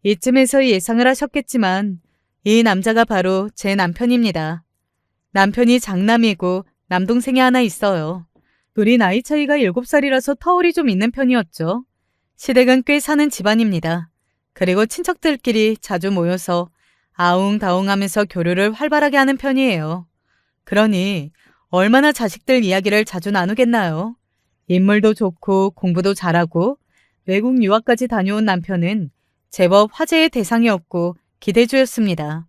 Speaker 1: 이쯤에서 예상을 하셨겠지만 이 남자가 바로 제 남편입니다. 남편이 장남이고 남동생이 하나 있어요. 둘이 나이 차이가 7살이라서 터울이 좀 있는 편이었죠. 시댁은 꽤 사는 집안입니다. 그리고 친척들끼리 자주 모여서 아웅다웅하면서 교류를 활발하게 하는 편이에요. 그러니 얼마나 자식들 이야기를 자주 나누겠나요? 인물도 좋고 공부도 잘하고 외국 유학까지 다녀온 남편은 제법 화제의 대상이었고 기대주였습니다.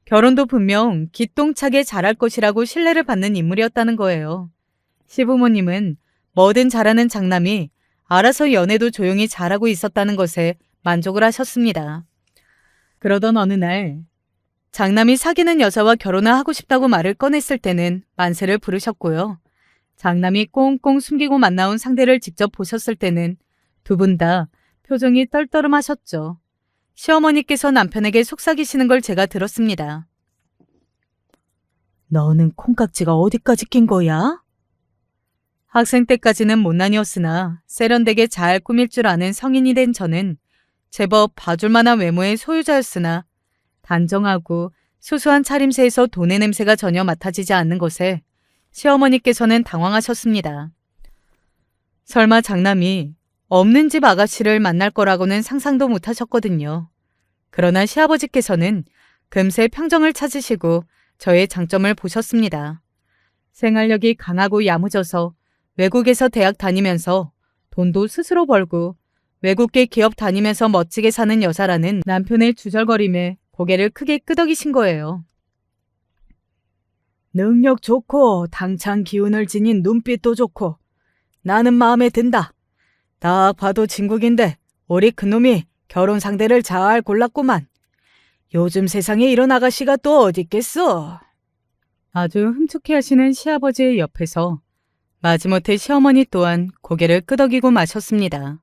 Speaker 1: 결혼도 분명 기똥차게 잘할 것이라고 신뢰를 받는 인물이었다는 거예요. 시부모님은 뭐든 잘하는 장남이 알아서 연애도 조용히 잘하고 있었다는 것에 만족을 하셨습니다. 그러던 어느 날 장남이 사귀는 여자와 결혼을 하고 싶다고 말을 꺼냈을 때는 만세를 부르셨고요. 장남이 꽁꽁 숨기고 만나온 상대를 직접 보셨을 때는 두 분 다 표정이 떨떠름하셨죠. 시어머니께서 남편에게 속삭이시는 걸 제가 들었습니다. 너는 콩깍지가 어디까지 낀 거야? 학생 때까지는 못난이었으나 세련되게 잘 꾸밀 줄 아는 성인이 된 저는 제법 봐줄 만한 외모의 소유자였으나 단정하고 수수한 차림새에서 돈의 냄새가 전혀 맡아지지 않는 것에 시어머니께서는 당황하셨습니다. 설마 장남이 없는 집 아가씨를 만날 거라고는 상상도 못하셨거든요. 그러나 시아버지께서는 금세 평정을 찾으시고 저의 장점을 보셨습니다. 생활력이 강하고 야무져서 외국에서 대학 다니면서 돈도 스스로 벌고 외국계 기업 다니면서 멋지게 사는 여자라는 남편의 주절거림에 고개를 크게 끄덕이신 거예요. 능력 좋고 당찬 기운을 지닌 눈빛도 좋고 나는 마음에 든다. 딱 봐도 진국인데 우리 큰놈이 결혼 상대를 잘 골랐구만. 요즘 세상에 이런 아가씨가 또 어디 있겠어? 아주 흠축해 하시는 시아버지의 옆에서 마지못해 시어머니 또한 고개를 끄덕이고 마셨습니다.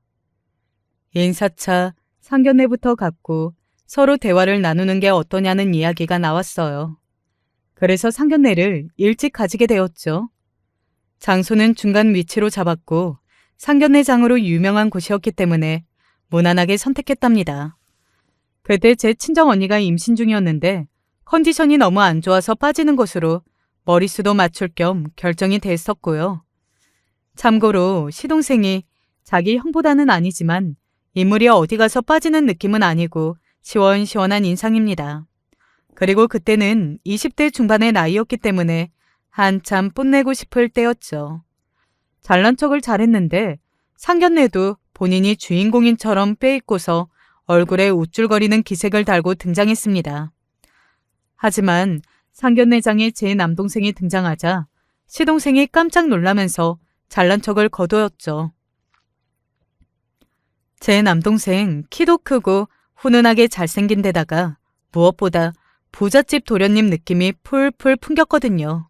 Speaker 1: 인사차 상견례부터 갖고 서로 대화를 나누는 게 어떠냐는 이야기가 나왔어요. 그래서 상견례를 일찍 가지게 되었죠. 장소는 중간 위치로 잡았고 상견례장으로 유명한 곳이었기 때문에 무난하게 선택했답니다. 그때 제 친정언니가 임신 중이었는데 컨디션이 너무 안 좋아서 빠지는 것으로 머릿수도 맞출 겸 결정이 됐었고요. 참고로 시동생이 자기 형보다는 아니지만 인물이 어디 가서 빠지는 느낌은 아니고 시원시원한 인상입니다. 그리고 그때는 20대 중반의 나이였기 때문에 한참 뽐내고 싶을 때였죠. 잘난 척을 잘했는데 상견례도 본인이 주인공인처럼 빼입고서 얼굴에 우쭐거리는 기색을 달고 등장했습니다. 하지만 상견례장에 제 남동생이 등장하자 시동생이 깜짝 놀라면서 잘난 척을 거두었죠. 제 남동생 키도 크고 훈훈하게 잘생긴 데다가 무엇보다 부잣집 도련님 느낌이 풀풀 풍겼거든요.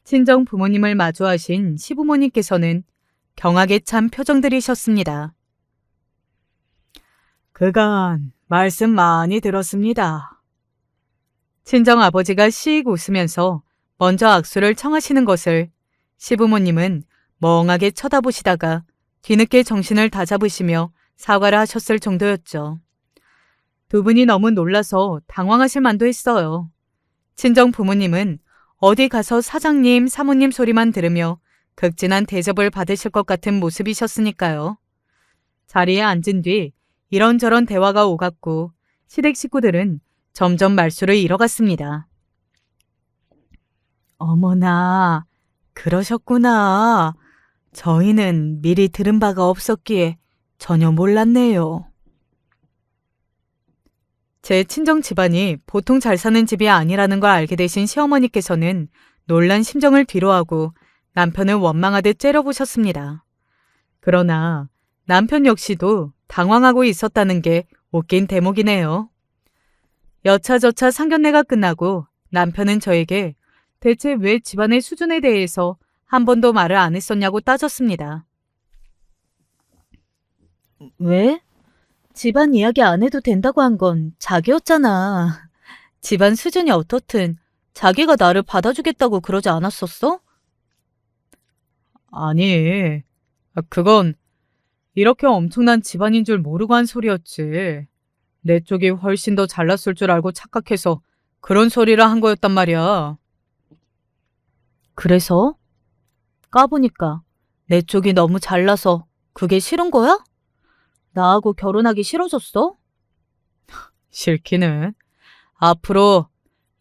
Speaker 1: 친정 부모님을 마주하신 시부모님께서는 경악에 찬 표정들이셨습니다. 그간 말씀 많이 들었습니다. 친정 아버지가 씩 웃으면서 먼저 악수를 청하시는 것을 시부모님은 멍하게 쳐다보시다가 뒤늦게 정신을 다잡으시며 사과를 하셨을 정도였죠. 두 분이 너무 놀라서 당황하실 만도 했어요. 친정 부모님은 어디 가서 사장님, 사모님 소리만 들으며 극진한 대접을 받으실 것 같은 모습이셨으니까요. 자리에 앉은 뒤 이런저런 대화가 오갔고 시댁 식구들은 점점 말수를 잃어갔습니다. 어머나, 그러셨구나. 저희는 미리 들은 바가 없었기에 전혀 몰랐네요. 제 친정 집안이 보통 잘 사는 집이 아니라는 걸 알게 되신 시어머니께서는 놀란 심정을 뒤로하고 남편을 원망하듯 째려보셨습니다. 그러나 남편 역시도 당황하고 있었다는 게 웃긴 대목이네요. 여차저차 상견례가 끝나고 남편은 저에게 대체 왜 집안의 수준에 대해서 한 번도 말을 안 했었냐고 따졌습니다. 왜? 집안 이야기 안 해도 된다고 한 건 자기였잖아. 집안 수준이 어떻든 자기가 나를 받아주겠다고 그러지 않았었어? 아니, 그건 이렇게 엄청난 집안인 줄 모르고 한 소리였지. 내 쪽이 훨씬 더 잘났을 줄 알고 착각해서 그런 소리를 한 거였단 말이야. 그래서? 까보니까 내 쪽이 너무 잘나서 그게 싫은 거야? 나하고 결혼하기 싫어졌어? 싫기는. 앞으로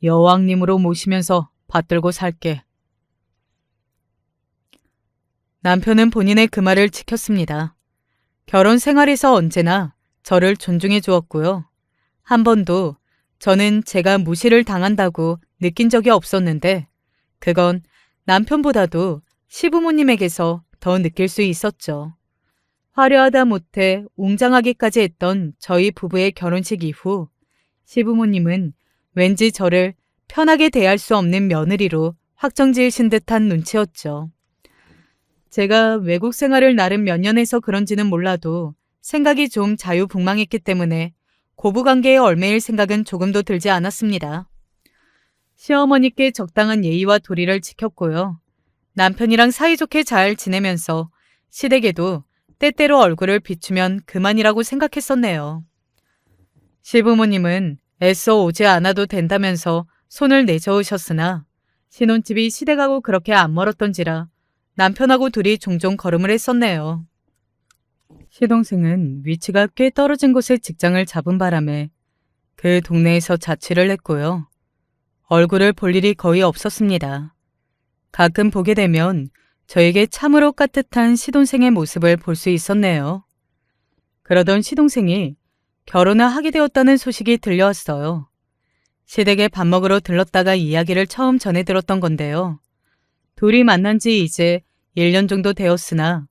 Speaker 1: 여왕님으로 모시면서 받들고 살게. 남편은 본인의 그 말을 지켰습니다. 결혼 생활에서 언제나 저를 존중해 주었고요. 한 번도 저는 제가 무시를 당한다고 느낀 적이 없었는데 그건 남편보다도 시부모님에게서 더 느낄 수 있었죠. 화려하다 못해 웅장하기까지 했던 저희 부부의 결혼식 이후 시부모님은 왠지 저를 편하게 대할 수 없는 며느리로 확정지으신 듯한 눈치였죠. 제가 외국 생활을 나름 몇 년 해서 그런지는 몰라도 생각이 좀 자유분방했기 때문에 고부관계에 얽매일 생각은 조금도 들지 않았습니다. 시어머니께 적당한 예의와 도리를 지켰고요. 남편이랑 사이좋게 잘 지내면서 시댁에도 때때로 얼굴을 비추면 그만이라고 생각했었네요. 시부모님은 애써 오지 않아도 된다면서 손을 내저으셨으나 신혼집이 시댁하고 그렇게 안 멀었던지라 남편하고 둘이 종종 걸음을 했었네요. 시동생은 위치가 꽤 떨어진 곳에 직장을 잡은 바람에 그 동네에서 자취를 했고요. 얼굴을 볼 일이 거의 없었습니다. 가끔 보게 되면 저에게 참으로 깍듯한 시동생의 모습을 볼 수 있었네요. 그러던 시동생이 결혼을 하게 되었다는 소식이 들려왔어요. 시댁에 밥 먹으러 들렀다가 이야기를 처음 전해 들었던 건데요. 둘이 만난 지 이제 1년 정도 되었으나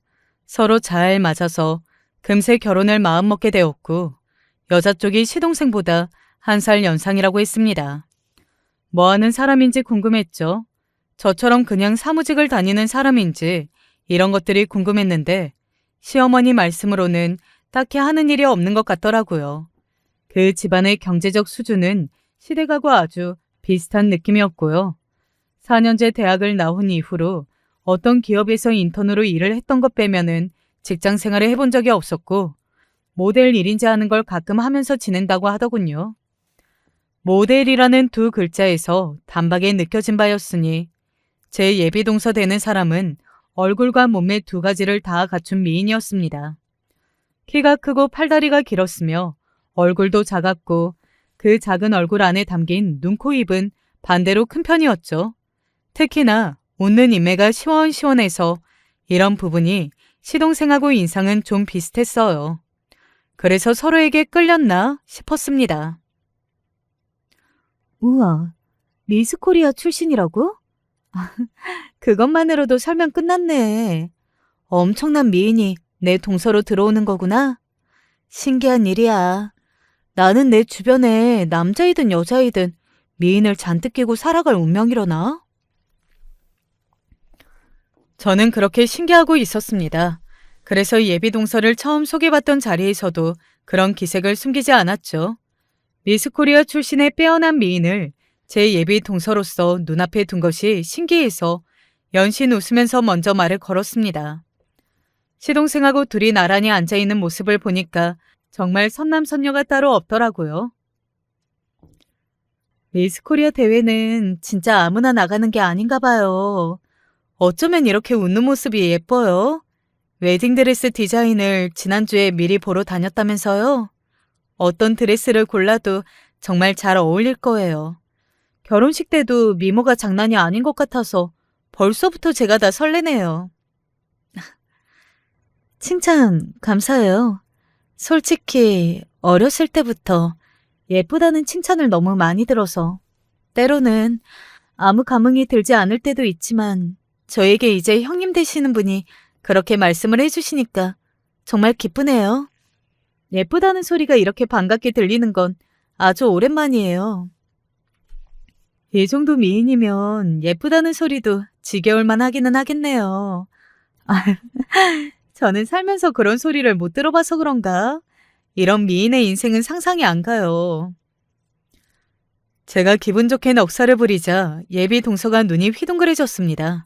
Speaker 1: 서로 잘 맞아서 금세 결혼을 마음먹게 되었고 여자 쪽이 시동생보다 1살 연상이라고 했습니다. 뭐 하는 사람인지 궁금했죠. 저처럼 그냥 사무직을 다니는 사람인지 이런 것들이 궁금했는데 시어머니 말씀으로는 딱히 하는 일이 없는 것 같더라고요. 그 집안의 경제적 수준은 시댁하고 아주 비슷한 느낌이었고요. 4년제 대학을 나온 이후로 어떤 기업에서 인턴으로 일을 했던 것 빼면은 직장 생활을 해본 적이 없었고 모델 일인지 하는 걸 가끔 하면서 지낸다고 하더군요. 모델이라는 두 글자에서 단박에 느껴진 바였으니 제 예비 동서 되는 사람은 얼굴과 몸매 두 가지를 다 갖춘 미인이었습니다. 키가 크고 팔다리가 길었으며 얼굴도 작았고 그 작은 얼굴 안에 담긴 눈, 코, 입은 반대로 큰 편이었죠. 특히나 웃는 인매가 시원시원해서 이런 부분이 시동생하고 인상은 좀 비슷했어요. 그래서 서로에게 끌렸나 싶었습니다. 우와, 미스코리아 출신이라고? 그것만으로도 설명 끝났네. 엄청난 미인이 내 동서로 들어오는 거구나. 신기한 일이야. 나는 내 주변에 남자이든 여자이든 미인을 잔뜩 끼고 살아갈 운명이려나? 저는 그렇게 신기하고 있었습니다. 그래서 예비 동서를 처음 소개받던 자리에서도 그런 기색을 숨기지 않았죠. 미스코리아 출신의 빼어난 미인을 제 예비 동서로서 눈앞에 둔 것이 신기해서 연신 웃으면서 먼저 말을 걸었습니다. 시동생하고 둘이 나란히 앉아있는 모습을 보니까 정말 선남선녀가 따로 없더라고요. 미스코리아 대회는 진짜 아무나 나가는 게 아닌가 봐요. 어쩌면 이렇게 웃는 모습이 예뻐요? 웨딩드레스 디자인을 지난주에 미리 보러 다녔다면서요? 어떤 드레스를 골라도 정말 잘 어울릴 거예요. 결혼식 때도 미모가 장난이 아닌 것 같아서 벌써부터 제가 다 설레네요. 칭찬 감사해요. 솔직히 어렸을 때부터 예쁘다는 칭찬을 너무 많이 들어서 때로는 아무 감흥이 들지 않을 때도 있지만 저에게 이제 형님 되시는 분이 그렇게 말씀을 해주시니까 정말 기쁘네요. 예쁘다는 소리가 이렇게 반갑게 들리는 건 아주 오랜만이에요. 이 정도 미인이면 예쁘다는 소리도 지겨울만 하기는 하겠네요. 저는 살면서 그런 소리를 못 들어봐서 그런가? 이런 미인의 인생은 상상이 안 가요. 제가 기분 좋게 넋살을 부리자 예비 동서가 눈이 휘둥그레졌습니다.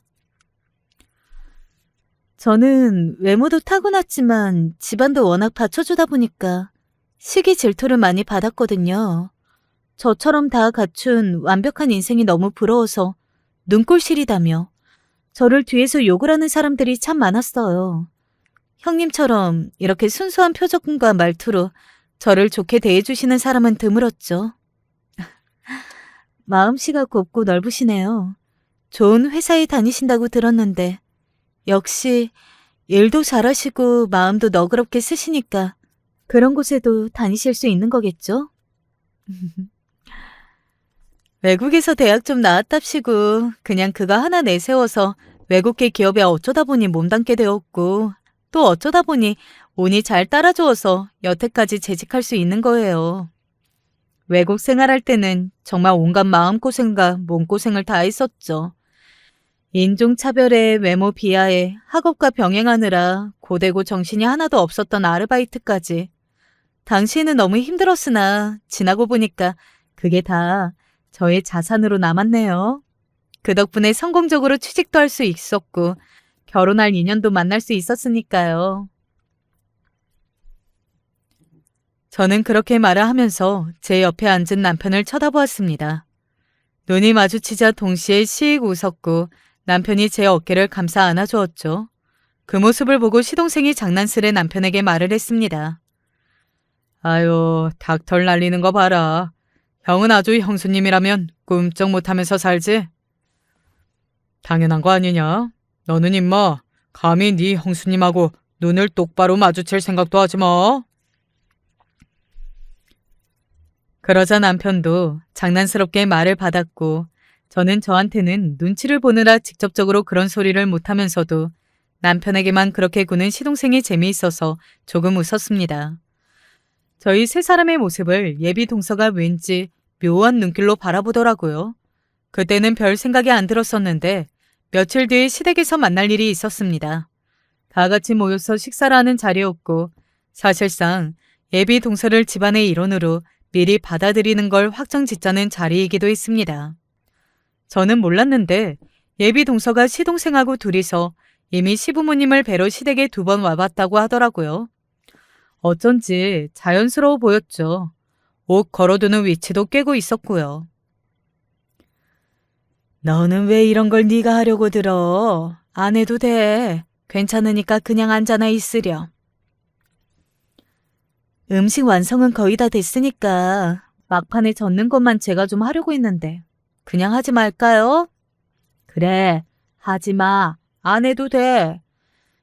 Speaker 1: 저는 외모도 타고났지만 집안도 워낙 받쳐주다 보니까 시기 질투를 많이 받았거든요. 저처럼 다 갖춘 완벽한 인생이 너무 부러워서 눈꼴 시리다며 저를 뒤에서 욕을 하는 사람들이 참 많았어요. 형님처럼 이렇게 순수한 표정과 말투로 저를 좋게 대해주시는 사람은 드물었죠. 마음씨가 곱고 넓으시네요.
Speaker 2: 좋은 회사에 다니신다고 들었는데 역시 일도 잘하시고 마음도 너그럽게 쓰시니까 그런 곳에도 다니실 수 있는 거겠죠? 외국에서 대학 좀 나왔답시고 그냥 그거 하나 내세워서 외국계 기업에 어쩌다 보니 몸담게 되었고 또 어쩌다 보니 운이 잘 따라주어서 여태까지 재직할 수 있는 거예요. 외국 생활할 때는 정말 온갖 마음고생과 몸고생을 다 했었죠. 인종차별에 외모 비하에 학업과 병행하느라 고되고 정신이 하나도 없었던 아르바이트까지. 당시에는 너무 힘들었으나 지나고 보니까 그게 다 저의 자산으로 남았네요. 그 덕분에 성공적으로 취직도 할 수 있었고 결혼할 인연도 만날 수 있었으니까요. 저는 그렇게 말을 하면서 제 옆에 앉은 남편을 쳐다보았습니다. 눈이 마주치자 동시에 시익 웃었고 남편이 제 어깨를 감싸 안아주었죠. 그 모습을 보고 시동생이 장난스레 남편에게 말을 했습니다. 아유, 닭털 날리는 거 봐라. 형은 아주 형수님이라면 꿈쩍 못하면서 살지? 당연한 거 아니냐? 너는 임마 감히 네 형수님하고 눈을 똑바로 마주칠 생각도 하지 마. 그러자 남편도 장난스럽게 말을 받았고 저는 저한테는 눈치를 보느라 직접적으로 그런 소리를 못하면서도 남편에게만 그렇게 구는 시동생이 재미있어서 조금 웃었습니다. 저희 세 사람의 모습을 예비 동서가 왠지 묘한 눈길로 바라보더라고요. 그때는 별 생각이 안 들었었는데 며칠 뒤에 시댁에서 만날 일이 있었습니다. 다 같이 모여서 식사를 하는 자리였고 사실상 예비 동서를 집안의 일원으로 미리 받아들이는 걸 확정짓자는 자리이기도 했습니다. 저는 몰랐는데 예비 동서가 시동생하고 둘이서 이미 시부모님을 뵈러 시댁에 2번 와봤다고 하더라고요. 어쩐지 자연스러워 보였죠. 옷 걸어두는 위치도 꿰고 있었고요. 너는 왜 이런 걸 네가 하려고 들어? 안 해도 돼. 괜찮으니까 그냥 앉아나 있으렴. 음식 완성은 거의 다 됐으니까 막판에 젓는 것만 제가 좀 하려고 했는데 그냥 하지 말까요? 그래, 하지 마. 안 해도 돼.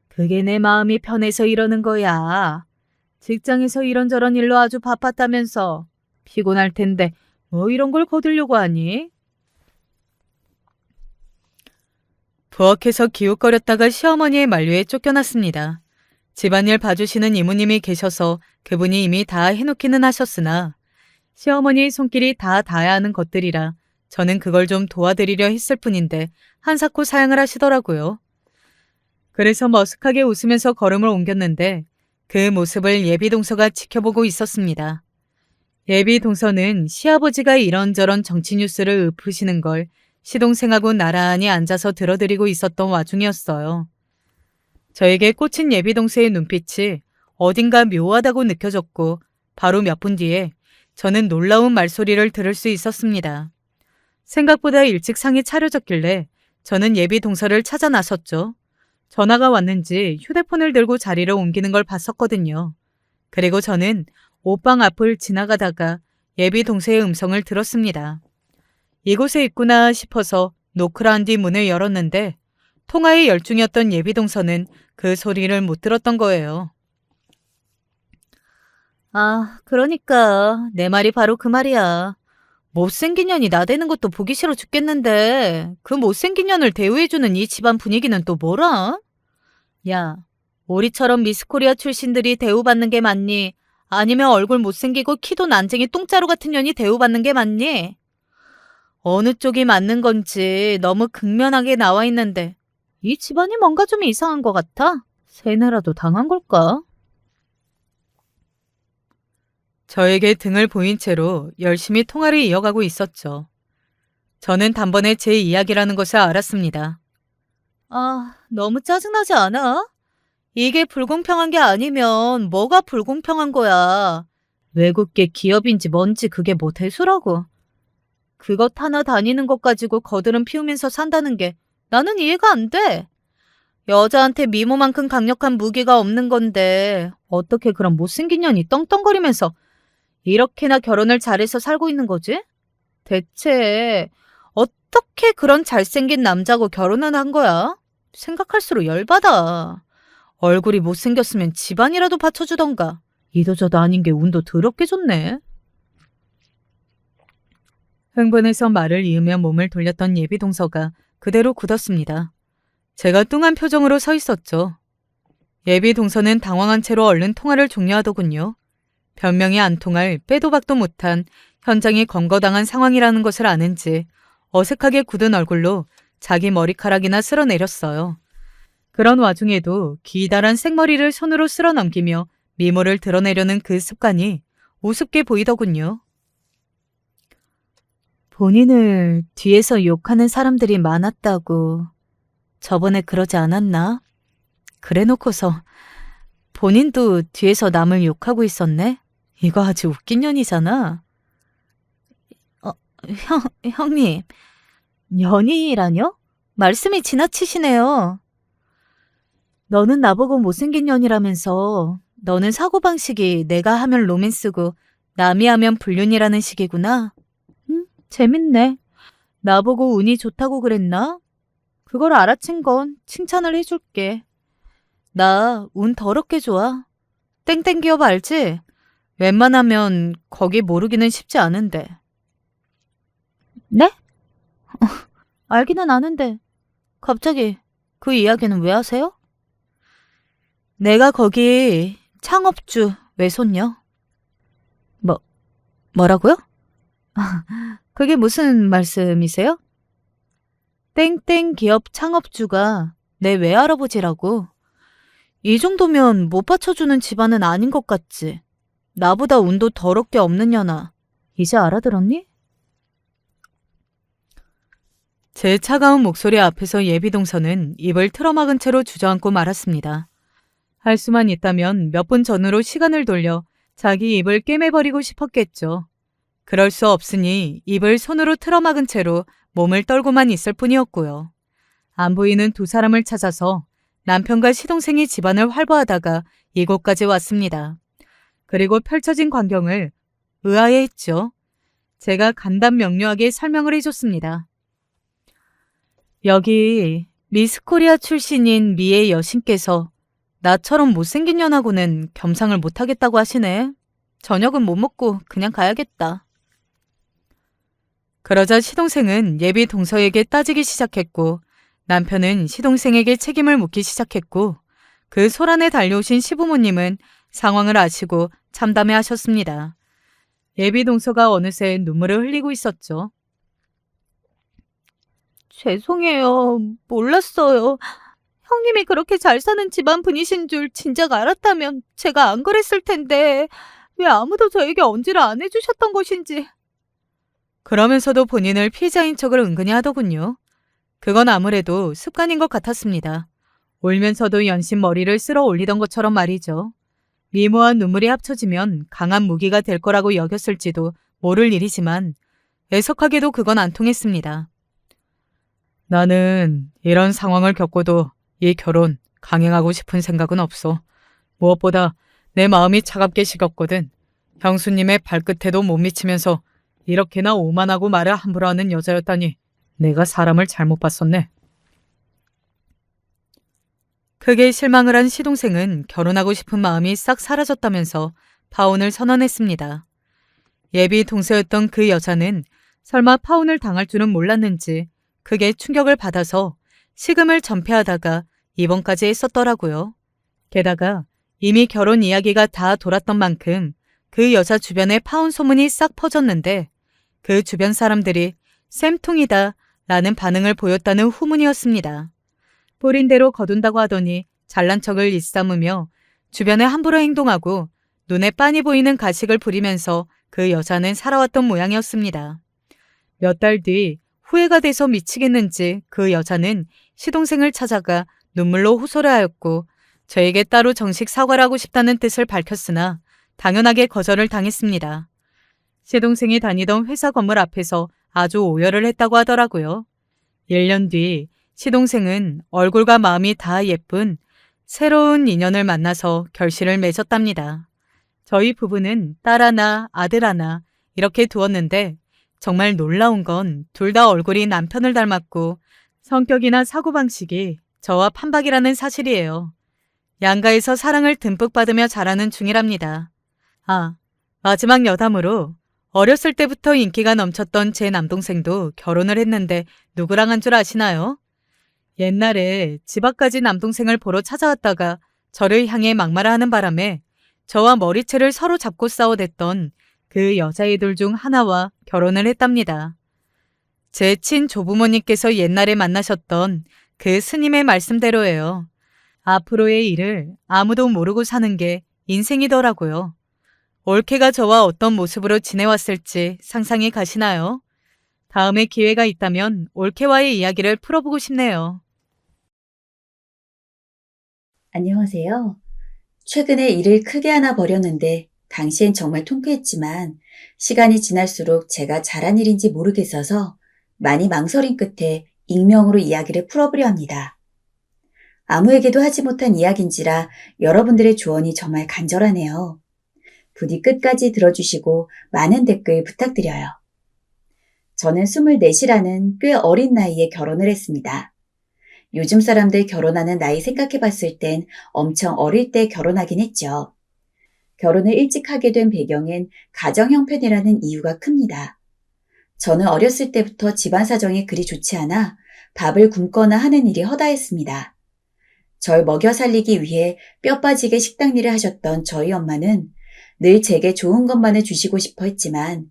Speaker 2: 그게 내 마음이 편해서 이러는 거야. 직장에서 이런저런 일로 아주 바빴다면서 피곤할 텐데 뭐 이런 걸 거두려고 하니? 부엌에서 기웃거렸다가 시어머니의 만류에 쫓겨났습니다. 집안일 봐주시는 이모님이 계셔서 그분이 이미 다 해놓기는 하셨으나 시어머니의 손길이 다 닿아야 하는 것들이라 저는 그걸 좀 도와드리려 했을 뿐인데 한사코 사양을 하시더라고요. 그래서 머쓱하게 웃으면서 걸음을 옮겼는데 그 모습을 예비동서가 지켜보고 있었습니다. 예비동서는 시아버지가 이런저런 정치 뉴스를 읊으시는 걸 시동생하고 나란히 앉아서 들어드리고 있었던 와중이었어요. 저에게 꽂힌 예비동서의 눈빛이 어딘가 묘하다고 느껴졌고 바로 몇 분 뒤에 저는 놀라운 말소리를 들을 수 있었습니다. 생각보다 일찍 상이 차려졌길래 저는 예비동서를 찾아 나섰죠. 전화가 왔는지 휴대폰을 들고 자리를 옮기는 걸 봤었거든요. 그리고 저는 옷방 앞을 지나가다가 예비동서의 음성을 들었습니다. 이곳에 있구나 싶어서 노크를 뒤 문을 열었는데 통화에 열중이었던 예비동서는 그 소리를 못 들었던 거예요. 아, 그러니까 내 말이 바로 그 말이야. 못생긴 년이 나대는 것도 보기 싫어 죽겠는데 그 못생긴 년을 대우해주는 이 집안 분위기는 또 뭐라? 야, 우리처럼 미스코리아 출신들이 대우받는 게 맞니? 아니면 얼굴 못생기고 키도 난쟁이 똥자루 같은 년이 대우받는 게 맞니? 어느 쪽이 맞는 건지 너무 극면하게 나와 있는데 이 집안이 뭔가 좀 이상한 것 같아. 세뇌라도 당한 걸까? 저에게 등을 보인 채로 열심히 통화를 이어가고 있었죠. 저는 단번에 제 이야기라는 것을 알았습니다. 아, 너무 짜증나지 않아? 이게 불공평한 게 아니면 뭐가 불공평한 거야. 외국계 기업인지 뭔지 그게 뭐 대수라고. 그것 하나 다니는 것 가지고 거드름 피우면서 산다는 게 나는 이해가 안 돼. 여자한테 미모만큼 강력한 무기가 없는 건데 어떻게 그런 못생긴 년이 떵떵거리면서 이렇게나 결혼을 잘해서 살고 있는 거지? 대체 어떻게 그런 잘생긴 남자고 결혼을 한 거야? 생각할수록 열받아. 얼굴이 못생겼으면 집안이라도 받쳐주던가. 이도저도 아닌 게 운도 더럽게 좋네.
Speaker 1: 흥분해서 말을 이으며 몸을 돌렸던 예비 동서가 그대로 굳었습니다. 제가 뚱한 표정으로 서 있었죠. 예비 동서는 당황한 채로 얼른 통화를 종료하더군요. 변명이 안 통할 빼도 박도 못한 현장이 검거당한 상황이라는 것을 아는지 어색하게 굳은 얼굴로 자기 머리카락이나 쓸어내렸어요. 그런 와중에도 기다란 생머리를 손으로 쓸어 넘기며 미모를 드러내려는 그 습관이 우습게 보이더군요. 본인을 뒤에서 욕하는 사람들이 많았다고 저번에 그러지 않았나? 그래놓고서 본인도 뒤에서 남을 욕하고 있었네? 이거 아주 웃긴 년이잖아. 형님, 년이라뇨? 말씀이 지나치시네요. 너는 나보고 못생긴 년이라면서 너는 사고방식이 내가 하면 로맨스고 남이 하면 불륜이라는 식이구나. 재밌네. 나보고 운이 좋다고 그랬나? 그걸 알아챈 건 칭찬을 해줄게. 나 운 더럽게 좋아. 땡땡 기업 알지? 웬만하면 거기 모르기는 쉽지 않은데. 네? 알기는 아는데 갑자기 그 이야기는 왜 하세요? 내가 거기 창업주 외손녀. 뭐라고요? 그게 무슨 말씀이세요? 땡땡 기업 창업주가 내 외할아버지라고. 이 정도면 못 받쳐주는 집안은 아닌 것 같지. 나보다 운도 더럽게 없는 년아. 이제 알아들었니? 제 차가운 목소리 앞에서 예비 동서는 입을 틀어막은 채로 주저앉고 말았습니다. 할 수만 있다면 몇 분 전으로 시간을 돌려 자기 입을 꿰매버리고 싶었겠죠. 그럴 수 없으니 입을 손으로 틀어막은 채로 몸을 떨고만 있을 뿐이었고요. 안 보이는 두 사람을 찾아서 남편과 시동생이 집안을 활보하다가 이곳까지 왔습니다. 그리고 펼쳐진 광경을 의아해했죠. 제가 간단명료하게 설명을 해줬습니다. 여기 미스코리아 출신인 미의 여신께서 나처럼 못생긴 년하고는 겸상을 못하겠다고 하시네. 저녁은 못 먹고 그냥 가야겠다. 그러자 시동생은 예비 동서에게 따지기 시작했고 남편은 시동생에게 책임을 묻기 시작했고 그 소란에 달려오신 시부모님은 상황을 아시고 참담해 하셨습니다. 예비 동서가 어느새 눈물을 흘리고 있었죠. 죄송해요. 몰랐어요. 형님이 그렇게 잘 사는 집안 분이신 줄 진작 알았다면 제가 안 그랬을 텐데 왜 아무도 저에게 언지를 안 해주셨던 것인지. 그러면서도 본인을 피해자인 척을 은근히 하더군요. 그건 아무래도 습관인 것 같았습니다. 울면서도 연신 머리를 쓸어 올리던 것처럼 말이죠. 미모와 눈물이 합쳐지면 강한 무기가 될 거라고 여겼을지도 모를 일이지만 애석하게도 그건 안 통했습니다. 나는 이런 상황을 겪고도 이 결혼 강행하고 싶은 생각은 없어. 무엇보다 내 마음이 차갑게 식었거든. 형수님의 발끝에도 못 미치면서 이렇게나 오만하고 말을 함부로 하는 여자였다니 내가 사람을 잘못 봤었네. 크게 실망을 한 시동생은 결혼하고 싶은 마음이 싹 사라졌다면서 파혼을 선언했습니다. 예비 동서였던 그 여자는 설마 파혼을 당할 줄은 몰랐는지 크게 충격을 받아서 식음을 전폐하다가 입원까지 했었더라고요. 게다가 이미 결혼 이야기가 다 돌았던 만큼 그 여자 주변에 파혼 소문이 싹 퍼졌는데 그 주변 사람들이 쌤통이다 라는 반응을 보였다는 후문이었습니다. 뿌린 대로 거둔다고 하더니 잘난 척을 일삼으며 주변에 함부로 행동하고 눈에 빤히 보이는 가식을 부리면서 그 여자는 살아왔던 모양이었습니다. 몇 달 뒤 후회가 돼서 미치겠는지 그 여자는 시동생을 찾아가 눈물로 호소를 하였고 저에게 따로 정식 사과를 하고 싶다는 뜻을 밝혔으나 당연하게 거절을 당했습니다. 시동생이 다니던 회사 건물 앞에서 아주 오열을 했다고 하더라고요. 1년 뒤 시동생은 얼굴과 마음이 다 예쁜 새로운 인연을 만나서 결실을 맺었답니다. 저희 부부는 딸 하나, 아들 하나 이렇게 두었는데 정말 놀라운 건 둘 다 얼굴이 남편을 닮았고 성격이나 사고방식이 저와 판박이라는 사실이에요. 양가에서 사랑을 듬뿍 받으며 자라는 중이랍니다. 아, 마지막 여담으로 어렸을 때부터 인기가 넘쳤던 제 남동생도 결혼을 했는데 누구랑 한 줄 아시나요? 옛날에 집 앞까지 남동생을 보러 찾아왔다가 저를 향해 막말하는 바람에 저와 머리채를 서로 잡고 싸워댔던 그 여자애들 중 하나와 결혼을 했답니다. 제 친조부모님께서 옛날에 만나셨던 그 스님의 말씀대로예요. 앞으로의 일을 아무도 모르고 사는 게 인생이더라고요. 올케가 저와 어떤 모습으로 지내왔을지 상상이 가시나요? 다음에 기회가 있다면 올케와의 이야기를 풀어보고 싶네요.
Speaker 3: 안녕하세요. 최근에 일을 크게 하나 벌였는데 당시엔 정말 통쾌했지만 시간이 지날수록 제가 잘한 일인지 모르겠어서 많이 망설임 끝에 익명으로 이야기를 풀어보려 합니다. 아무에게도 하지 못한 이야기인지라 여러분들의 조언이 정말 간절하네요. 부디 끝까지 들어주시고 많은 댓글 부탁드려요. 저는 24이라는 꽤 어린 나이에 결혼을 했습니다. 요즘 사람들 결혼하는 나이 생각해봤을 땐 엄청 어릴 때 결혼하긴 했죠. 결혼을 일찍 하게 된 배경엔 가정 형편이라는 이유가 큽니다. 저는 어렸을 때부터 집안 사정이 그리 좋지 않아 밥을 굶거나 하는 일이 허다했습니다. 절 먹여 살리기 위해 뼈 빠지게 식당 일을 하셨던 저희 엄마는 늘 제게 좋은 것만을 주시고 싶어 했지만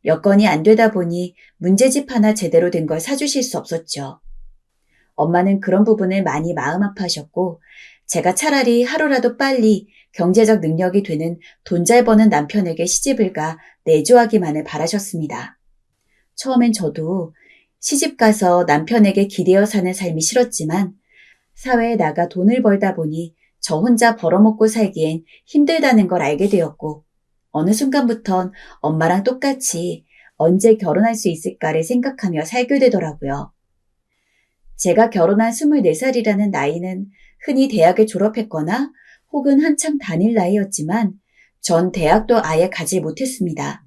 Speaker 3: 여건이 안 되다 보니 문제집 하나 제대로 된 걸 사주실 수 없었죠. 엄마는 그런 부분을 많이 마음 아파하셨고 제가 차라리 하루라도 빨리 경제적 능력이 되는 돈 잘 버는 남편에게 시집을 가 내조하기만을 바라셨습니다. 처음엔 저도 시집 가서 남편에게 기대어 사는 삶이 싫었지만 사회에 나가 돈을 벌다 보니 저 혼자 벌어먹고 살기엔 힘들다는 걸 알게 되었고 어느 순간부턴 엄마랑 똑같이 언제 결혼할 수 있을까를 생각하며 살게 되더라고요. 제가 결혼한 24살이라는 나이는 흔히 대학을 졸업했거나 혹은 한창 다닐 나이였지만 전 대학도 아예 가지 못했습니다.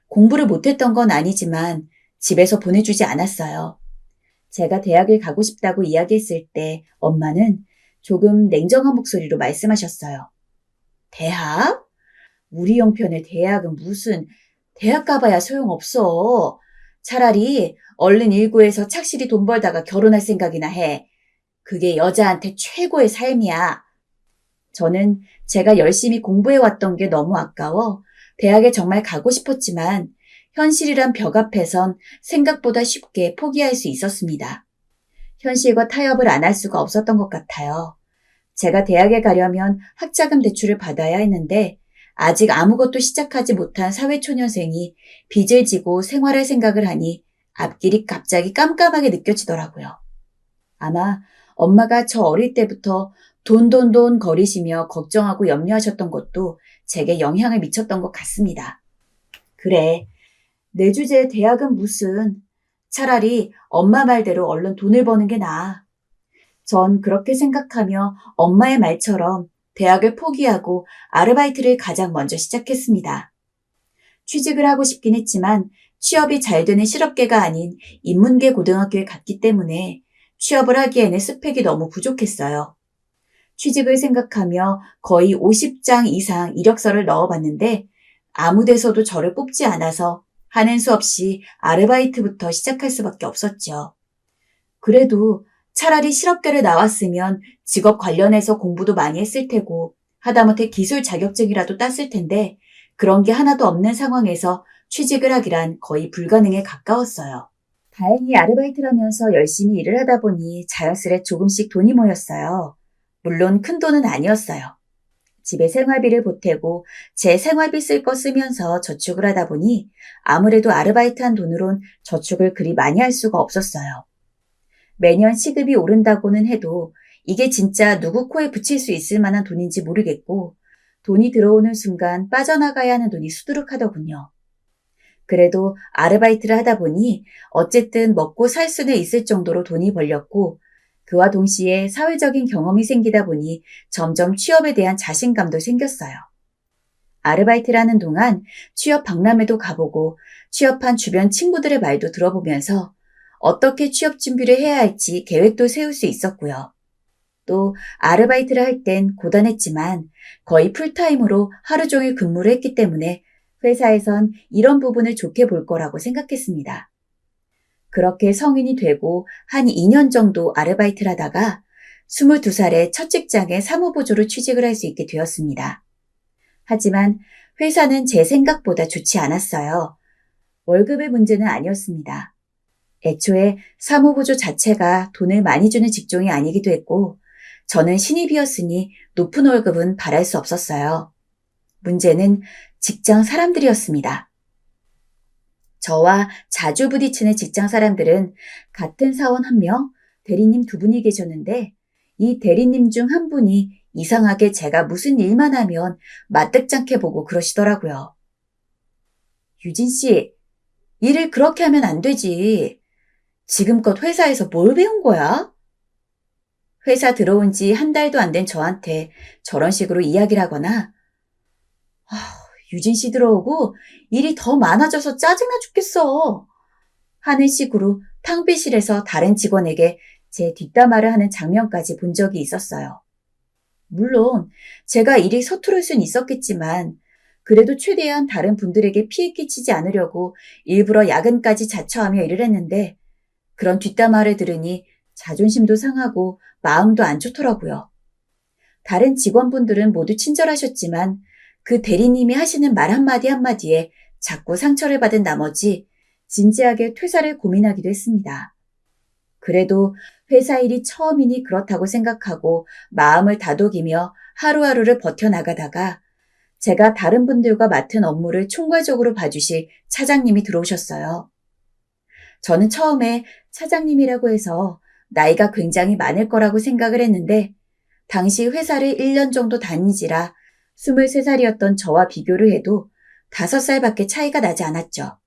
Speaker 3: 공부를 못했던 건 아니지만 집에서 보내주지 않았어요. 제가 대학을 가고 싶다고 이야기했을 때 엄마는 조금 냉정한 목소리로 말씀하셨어요. 대학? 우리 형편의 대학은 무슨, 대학 가봐야 소용없어. 차라리 얼른 일구해서 착실히 돈 벌다가 결혼할 생각이나 해. 그게 여자한테 최고의 삶이야. 저는 제가 열심히 공부해왔던 게 너무 아까워 대학에 정말 가고 싶었지만 현실이란 벽 앞에선 생각보다 쉽게 포기할 수 있었습니다. 현실과 타협을 안 할 수가 없었던 것 같아요. 제가 대학에 가려면 학자금 대출을 받아야 했는데 아직 아무것도 시작하지 못한 사회초년생이 빚을 지고 생활할 생각을 하니 앞길이 갑자기 깜깜하게 느껴지더라고요. 아마 엄마가 저 어릴 때부터 돈 거리시며 걱정하고 염려하셨던 것도 제게 영향을 미쳤던 것 같습니다. 그래, 내 주제에 대학은 무슨, 차라리 엄마 말대로 얼른 돈을 버는 게 나아. 전 그렇게 생각하며 엄마의 말처럼 대학을 포기하고 아르바이트를 가장 먼저 시작했습니다. 취직을 하고 싶긴 했지만 취업이 잘 되는 실업계가 아닌 인문계 고등학교에 갔기 때문에 취업을 하기에는 스펙이 너무 부족했어요. 취직을 생각하며 거의 50장 이상 이력서를 넣어봤는데 아무 데서도 저를 뽑지 않아서 하는 수 없이 아르바이트부터 시작할 수밖에 없었죠. 그래도 차라리 실업계를 나왔으면 직업 관련해서 공부도 많이 했을 테고 하다못해 기술 자격증이라도 땄을 텐데 그런 게 하나도 없는 상황에서 취직을 하기란 거의 불가능에 가까웠어요. 다행히 아르바이트라면서 열심히 일을 하다 보니 자연스레 조금씩 돈이 모였어요. 물론 큰 돈은 아니었어요. 집에 생활비를 보태고 제 생활비 쓸 거 쓰면서 저축을 하다 보니 아무래도 아르바이트한 돈으론 저축을 그리 많이 할 수가 없었어요. 매년 시급이 오른다고는 해도 이게 진짜 누구 코에 붙일 수 있을 만한 돈인지 모르겠고 돈이 들어오는 순간 빠져나가야 하는 돈이 수두룩하더군요. 그래도 아르바이트를 하다 보니 어쨌든 먹고 살 수는 있을 정도로 돈이 벌렸고 그와 동시에 사회적인 경험이 생기다 보니 점점 취업에 대한 자신감도 생겼어요. 아르바이트를 하는 동안 취업 박람회도 가보고 취업한 주변 친구들의 말도 들어보면서 어떻게 취업 준비를 해야 할지 계획도 세울 수 있었고요. 또 아르바이트를 할 땐 고단했지만 거의 풀타임으로 하루 종일 근무를 했기 때문에 회사에선 이런 부분을 좋게 볼 거라고 생각했습니다. 그렇게 성인이 되고 한 2년 정도 아르바이트를 하다가 22살에 첫 직장에 사무보조로 취직을 할 수 있게 되었습니다. 하지만 회사는 제 생각보다 좋지 않았어요. 월급의 문제는 아니었습니다. 애초에 사무보조 자체가 돈을 많이 주는 직종이 아니기도 했고 저는 신입이었으니 높은 월급은 바랄 수 없었어요. 문제는 직장 사람들이었습니다. 저와 자주 부딪히는 직장 사람들은 같은 사원 1명, 대리님 2분이 계셨는데 이 대리님 중 한 분이 이상하게 제가 무슨 일만 하면 맞득찮게 보고 그러시더라고요. 유진 씨, 일을 그렇게 하면 안 되지. 지금껏 회사에서 뭘 배운 거야? 회사 들어온 지 한 달도 안 된 저한테 저런 식으로 이야기를 하거나 유진 씨 들어오고 일이 더 많아져서 짜증나 죽겠어 하는 식으로 탕비실에서 다른 직원에게 제 뒷담화를 하는 장면까지 본 적이 있었어요. 물론 제가 일이 서투를 순 있었겠지만 그래도 최대한 다른 분들에게 피해 끼치지 않으려고 일부러 야근까지 자처하며 일을 했는데 그런 뒷담화를 들으니 자존심도 상하고 마음도 안 좋더라고요. 다른 직원분들은 모두 친절하셨지만 그 대리님이 하시는 말 한마디 한마디에 자꾸 상처를 받은 나머지 진지하게 퇴사를 고민하기도 했습니다. 그래도 회사 일이 처음이니 그렇다고 생각하고 마음을 다독이며 하루하루를 버텨나가다가 제가 다른 분들과 맡은 업무를 총괄적으로 봐주실 차장님이 들어오셨어요. 저는 처음에 차장님이라고 해서 나이가 굉장히 많을 거라고 생각을 했는데 당시 회사를 1년 정도 다니지라 23살이었던 저와 비교를 해도 5살밖에 차이가 나지 않았죠.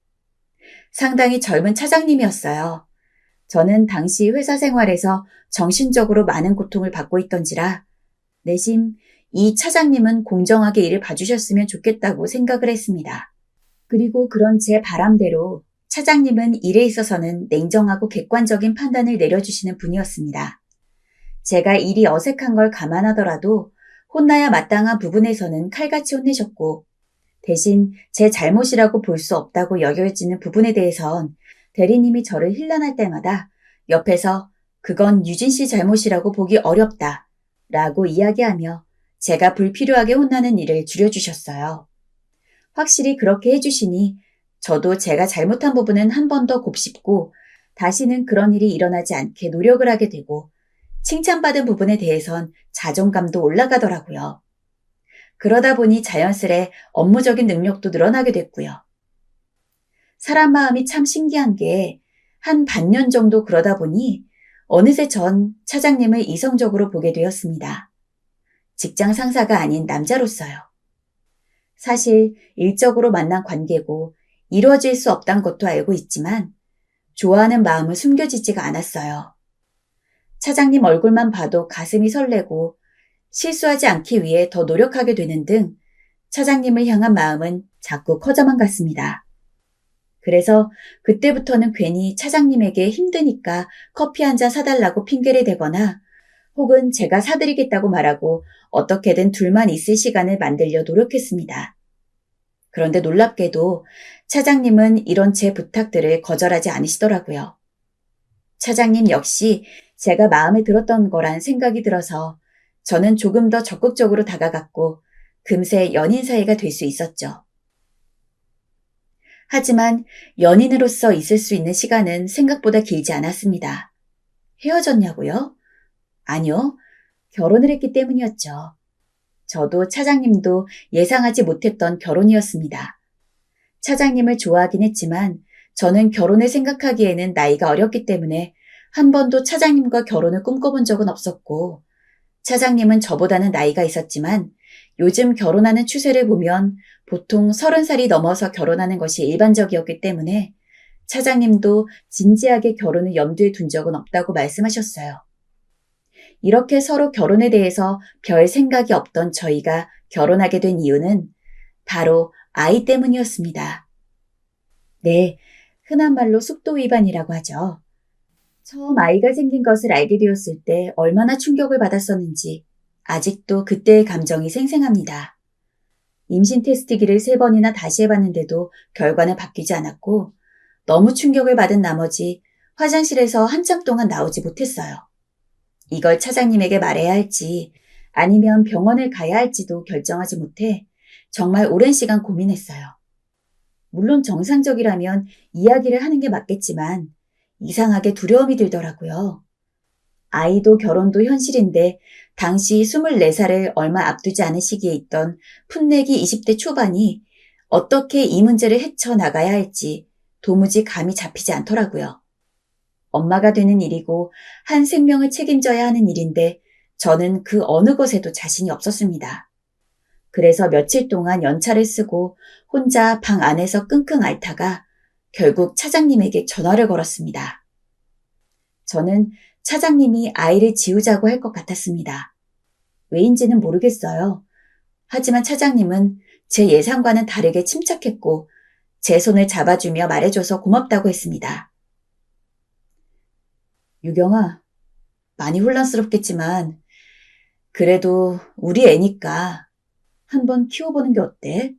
Speaker 3: 상당히 젊은 차장님이었어요. 저는 당시 회사 생활에서 정신적으로 많은 고통을 받고 있던지라 내심 이 차장님은 공정하게 일을 봐주셨으면 좋겠다고 생각을 했습니다. 그리고 그런 제 바람대로 차장님은 일에 있어서는 냉정하고 객관적인 판단을 내려주시는 분이었습니다. 제가 일이 어색한 걸 감안하더라도 혼나야 마땅한 부분에서는 칼같이 혼내셨고 대신 제 잘못이라고 볼 수 없다고 여겨지는 부분에 대해선 대리님이 저를 힐난할 때마다 옆에서 그건 유진 씨 잘못이라고 보기 어렵다 라고 이야기하며 제가 불필요하게 혼나는 일을 줄여주셨어요. 확실히 그렇게 해주시니 저도 제가 잘못한 부분은 한 번 더 곱씹고 다시는 그런 일이 일어나지 않게 노력을 하게 되고 칭찬받은 부분에 대해선 자존감도 올라가더라고요. 그러다 보니 자연스레 업무적인 능력도 늘어나게 됐고요. 사람 마음이 참 신기한 게 한 반년 정도 그러다 보니 어느새 전 차장님을 이성적으로 보게 되었습니다. 직장 상사가 아닌 남자로서요. 사실 일적으로 만난 관계고 이루어질 수 없다는 것도 알고 있지만 좋아하는 마음은 숨겨지지가 않았어요. 차장님 얼굴만 봐도 가슴이 설레고 실수하지 않기 위해 더 노력하게 되는 등 차장님을 향한 마음은 자꾸 커져만 갔습니다. 그래서 그때부터는 괜히 차장님에게 힘드니까 커피 한 잔 사달라고 핑계를 대거나 혹은 제가 사드리겠다고 말하고 어떻게든 둘만 있을 시간을 만들려 노력했습니다. 그런데 놀랍게도 차장님은 이런 제 부탁들을 거절하지 않으시더라고요. 차장님 역시 제가 마음에 들었던 거란 생각이 들어서 저는 조금 더 적극적으로 다가갔고 금세 연인 사이가 될 수 있었죠. 하지만 연인으로서 있을 수 있는 시간은 생각보다 길지 않았습니다. 헤어졌냐고요? 아니요. 결혼을 했기 때문이었죠. 저도 차장님도 예상하지 못했던 결혼이었습니다. 차장님을 좋아하긴 했지만 저는 결혼을 생각하기에는 나이가 어렸기 때문에 한 번도 차장님과 결혼을 꿈꿔본 적은 없었고 차장님은 저보다는 나이가 있었지만 요즘 결혼하는 추세를 보면 보통 30살이 넘어서 결혼하는 것이 일반적이었기 때문에 차장님도 진지하게 결혼을 염두에 둔 적은 없다고 말씀하셨어요. 이렇게 서로 결혼에 대해서 별 생각이 없던 저희가 결혼하게 된 이유는 바로 아이 때문이었습니다. 네, 흔한 말로 속도 위반이라고 하죠. 처음 아이가 생긴 것을 알게 되었을 때 얼마나 충격을 받았었는지 아직도 그때의 감정이 생생합니다. 임신 테스트기를 3번이나 다시 해봤는데도 결과는 바뀌지 않았고 너무 충격을 받은 나머지 화장실에서 한참 동안 나오지 못했어요. 이걸 차장님에게 말해야 할지 아니면 병원을 가야 할지도 결정하지 못해 정말 오랜 시간 고민했어요. 물론 정상적이라면 이야기를 하는 게 맞겠지만 이상하게 두려움이 들더라고요. 아이도 결혼도 현실인데 당시 24살을 얼마 앞두지 않은 시기에 있던 풋내기 20대 초반이 어떻게 이 문제를 헤쳐나가야 할지 도무지 감이 잡히지 않더라고요. 엄마가 되는 일이고 한 생명을 책임져야 하는 일인데 저는 그 어느 것에도 자신이 없었습니다. 그래서 며칠 동안 연차를 쓰고 혼자 방 안에서 끙끙 앓다가 결국 차장님에게 전화를 걸었습니다. 저는 차장님이 아이를 지우자고 할 것 같았습니다. 왜인지는 모르겠어요. 하지만 차장님은 제 예상과는 다르게 침착했고 제 손을 잡아주며 말해줘서 고맙다고 했습니다. 유경아, 많이 혼란스럽겠지만 그래도 우리 애니까 한번 키워보는 게 어때?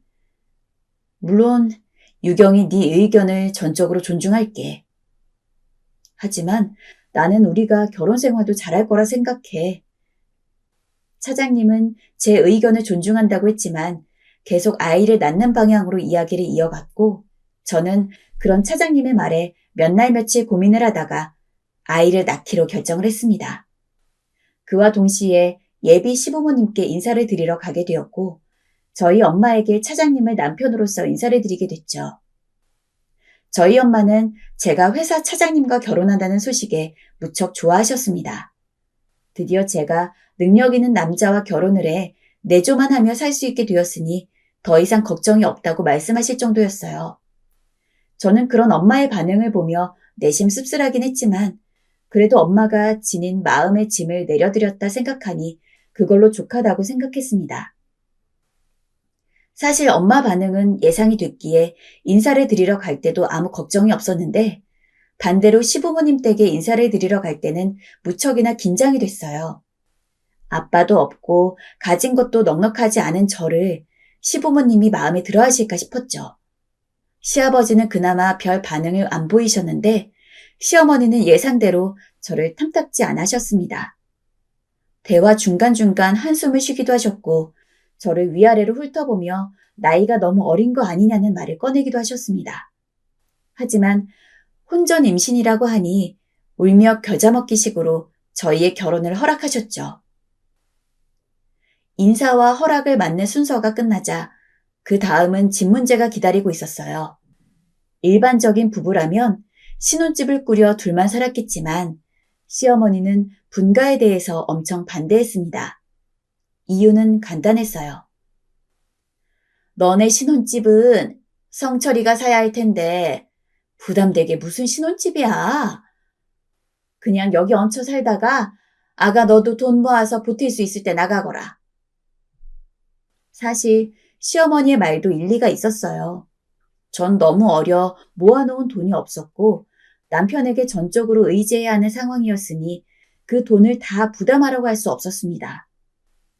Speaker 3: 물론 유경이 네 의견을 전적으로 존중할게. 하지만 나는 우리가 결혼 생활도 잘할 거라 생각해. 차장님은 제 의견을 존중한다고 했지만 계속 아이를 낳는 방향으로 이야기를 이어갔고 저는 그런 차장님의 말에 몇 날 며칠 고민을 하다가 아이를 낳기로 결정을 했습니다. 그와 동시에 예비 시부모님께 인사를 드리러 가게 되었고 저희 엄마에게 차장님을 남편으로서 인사를 드리게 됐죠. 저희 엄마는 제가 회사 차장님과 결혼한다는 소식에 무척 좋아하셨습니다. 드디어 제가 능력 있는 남자와 결혼을 해 내조만 하며 살 수 있게 되었으니 더 이상 걱정이 없다고 말씀하실 정도였어요. 저는 그런 엄마의 반응을 보며 내심 씁쓸하긴 했지만 그래도 엄마가 지닌 마음의 짐을 내려드렸다 생각하니 그걸로 족하다고 생각했습니다. 사실 엄마 반응은 예상이 됐기에 인사를 드리러 갈 때도 아무 걱정이 없었는데 반대로 시부모님 댁에 인사를 드리러 갈 때는 무척이나 긴장이 됐어요. 아빠도 없고 가진 것도 넉넉하지 않은 저를 시부모님이 마음에 들어 하실까 싶었죠. 시아버지는 그나마 별 반응을 안 보이셨는데 시어머니는 예상대로 저를 탐탁지 않아 하셨습니다. 대화 중간중간 한숨을 쉬기도 하셨고 저를 위아래로 훑어보며 나이가 너무 어린 거 아니냐는 말을 꺼내기도 하셨습니다. 하지만 혼전 임신이라고 하니 울며 겨자먹기식으로 저희의 결혼을 허락하셨죠. 인사와 허락을 맞는 순서가 끝나자 그 다음은 집 문제가 기다리고 있었어요. 일반적인 부부라면 신혼집을 꾸려 둘만 살았겠지만 시어머니는 분가에 대해서 엄청 반대했습니다. 이유는 간단했어요. 너네 신혼집은 성철이가 사야 할 텐데 부담되게 무슨 신혼집이야. 그냥 여기 얹혀 살다가 아가 너도 돈 모아서 보탤 수 있을 때 나가거라. 사실 시어머니의 말도 일리가 있었어요. 전 너무 어려 모아놓은 돈이 없었고 남편에게 전적으로 의지해야 하는 상황이었으니 그 돈을 다 부담하려고 할 수 없었습니다.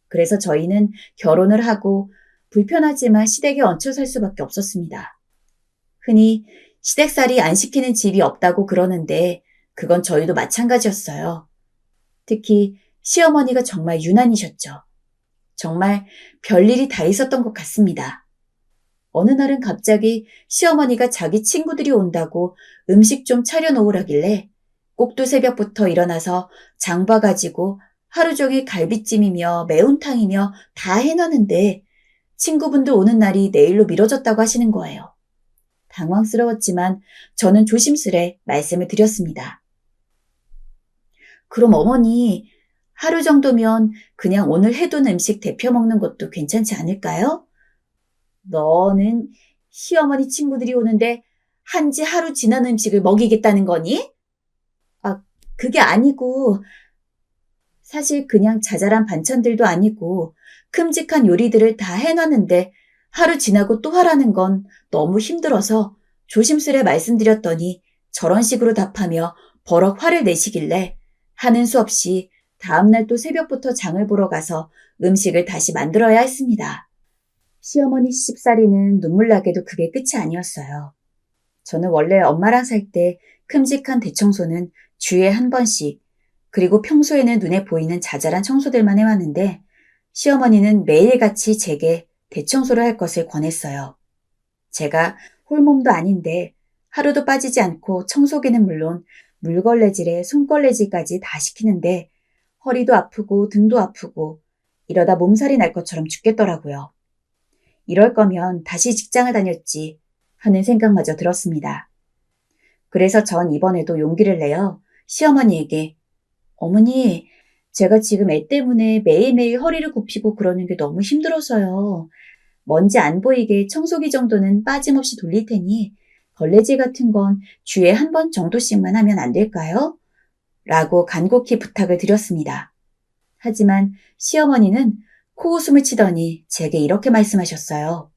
Speaker 3: 그래서 저희는 결혼을 하고 불편하지만 시댁에 얹혀 살 수밖에 없었습니다. 흔히 시댁살이 안 시키는 집이 없다고 그러는데 그건 저희도 마찬가지였어요. 특히 시어머니가 정말 유난이셨죠. 정말 별일이 다 있었던 것 같습니다. 어느 날은 갑자기 시어머니가 자기 친구들이 온다고 음식 좀 차려놓으라길래 꼭두 새벽부터 일어나서 장 봐가지고 하루 종일 갈비찜이며 매운탕이며 다 해놨는데 친구분들 오는 날이 내일로 미뤄졌다고 하시는 거예요. 당황스러웠지만 저는 조심스레 말씀을 드렸습니다. 그럼 어머니, 하루 정도면 그냥 오늘 해둔 음식 데펴 먹는 것도 괜찮지 않을까요? 너는 시어머니 친구들이 오는데 한지 하루 지난 음식을 먹이겠다는 거니? 그게 아니고 사실 그냥 자잘한 반찬들도 아니고 큼직한 요리들을 다 해놨는데 하루 지나고 또 하라는 건 너무 힘들어서 조심스레 말씀드렸더니 저런 식으로 답하며 버럭 화를 내시길래 하는 수 없이 다음날 또 새벽부터 장을 보러 가서 음식을 다시 만들어야 했습니다. 시어머니 시집살이는 눈물 나게도 그게 끝이 아니었어요. 저는 원래 엄마랑 살 때 큼직한 대청소는 주에 한 번씩, 그리고 평소에는 눈에 보이는 자잘한 청소들만 해왔는데 시어머니는 매일같이 제게 대청소를 할 것을 권했어요. 제가 홀몸도 아닌데 하루도 빠지지 않고 청소기는 물론 물걸레질에 손걸레질까지 다 시키는데 허리도 아프고 등도 아프고 이러다 몸살이 날 것처럼 죽겠더라고요. 이럴 거면 다시 직장을 다녔지 하는 생각마저 들었습니다. 그래서 전 이번에도 용기를 내어 시어머니에게 어머니, 제가 지금 애 때문에 매일매일 허리를 굽히고 그러는 게 너무 힘들어서요. 먼지 안 보이게 청소기 정도는 빠짐없이 돌릴 테니 걸레질 같은 건 주에 한 번 정도씩만 하면 안 될까요? 라고 간곡히 부탁을 드렸습니다. 하지만 시어머니는 코웃음을 치더니 제게 이렇게 말씀하셨어요.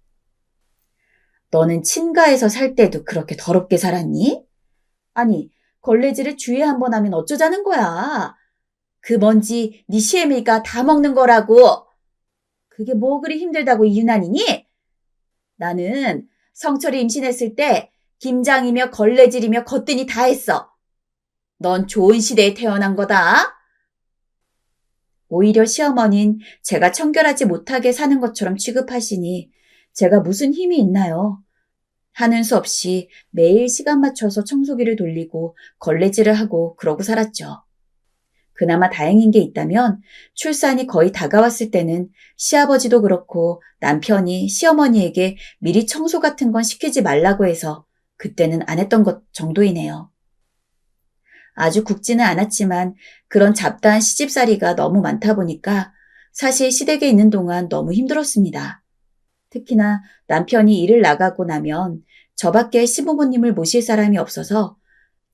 Speaker 3: 너는 친가에서 살 때도 그렇게 더럽게 살았니? 아니, 걸레질을 주에 한 번 하면 어쩌자는 거야? 그 먼지 네 시애미가 다 먹는 거라고. 그게 뭐 그리 힘들다고 이유난이니? 나는 성철이 임신했을 때 김장이며 걸레질이며 거뜬히 다 했어. 넌 좋은 시대에 태어난 거다. 오히려 시어머니는 제가 청결하지 못하게 사는 것처럼 취급하시니 제가 무슨 힘이 있나요? 하는 수 없이 매일 시간 맞춰서 청소기를 돌리고 걸레질을 하고 그러고 살았죠. 그나마 다행인 게 있다면 출산이 거의 다가왔을 때는 시아버지도 그렇고 남편이 시어머니에게 미리 청소 같은 건 시키지 말라고 해서 그때는 안 했던 것 정도이네요. 아주 굵지는 않았지만 그런 잡다한 시집살이가 너무 많다 보니까 사실 시댁에 있는 동안 너무 힘들었습니다. 특히나 남편이 일을 나가고 나면 저밖에 시부모님을 모실 사람이 없어서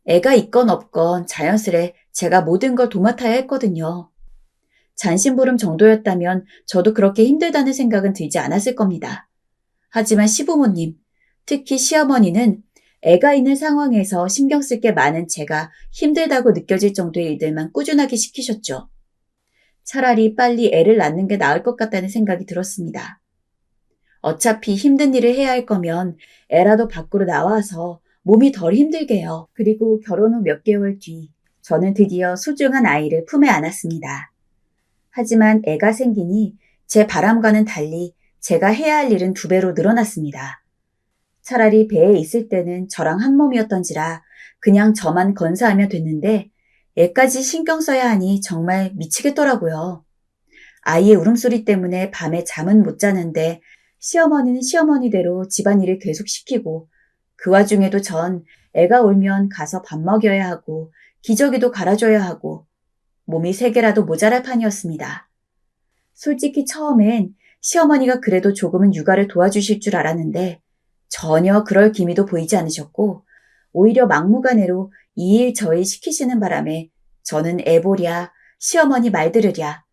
Speaker 3: 애가 있건 없건 자연스레 제가 모든 걸 도맡아야 했거든요. 잔심부름 정도였다면 저도 그렇게 힘들다는 생각은 들지 않았을 겁니다. 하지만 시부모님, 특히 시어머니는 애가 있는 상황에서 신경 쓸 게 많은 제가 힘들다고 느껴질 정도의 일들만 꾸준하게 시키셨죠. 차라리 빨리 애를 낳는 게 나을 것 같다는 생각이 들었습니다. 어차피 힘든 일을 해야 할 거면 애라도 밖으로 나와서 몸이 덜 힘들게요. 그리고 결혼 후 몇 개월 뒤 저는 드디어 소중한 아이를 품에 안았습니다. 하지만 애가 생기니 제 바람과는 달리 제가 해야 할 일은 2배로 늘어났습니다. 차라리 배에 있을 때는 저랑 한 몸이었던지라 그냥 저만 건사하면 됐는데 애까지 신경 써야 하니 정말 미치겠더라고요. 아이의 울음소리 때문에 밤에 잠은 못 자는데 시어머니는 시어머니대로 집안일을 계속 시키고 그 와중에도 전 애가 울면 가서 밥 먹여야 하고 기저귀도 갈아줘야 하고 몸이 3개라도 모자랄 판이었습니다. 솔직히 처음엔 시어머니가 그래도 조금은 육아를 도와주실 줄 알았는데 전혀 그럴 기미도 보이지 않으셨고 오히려 막무가내로 이 일 저 일 시키시는 바람에 저는 애 보랴 시어머니 말 들으랴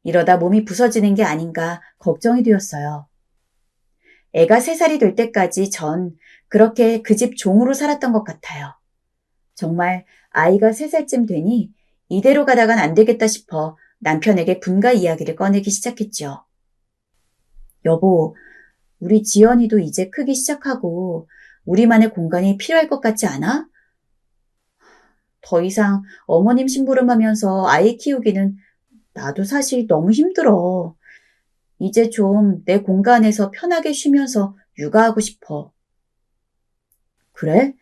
Speaker 3: 이러다 몸이 부서지는 게 아닌가 걱정이 되었어요. 애가 3살이 될 때까지 전 그렇게 그 집 종으로 살았던 것 같아요. 정말 아이가 3살쯤 되니 이대로 가다간 안 되겠다 싶어 남편에게 분가 이야기를 꺼내기 시작했죠. 여보, 우리 지연이도 이제 크기 시작하고 우리만의 공간이 필요할 것 같지 않아? 더 이상 어머님 심부름하면서 아이 키우기는 나도 사실 너무 힘들어. 이제 좀 내 공간에서 편하게 쉬면서 육아하고 싶어. 그래?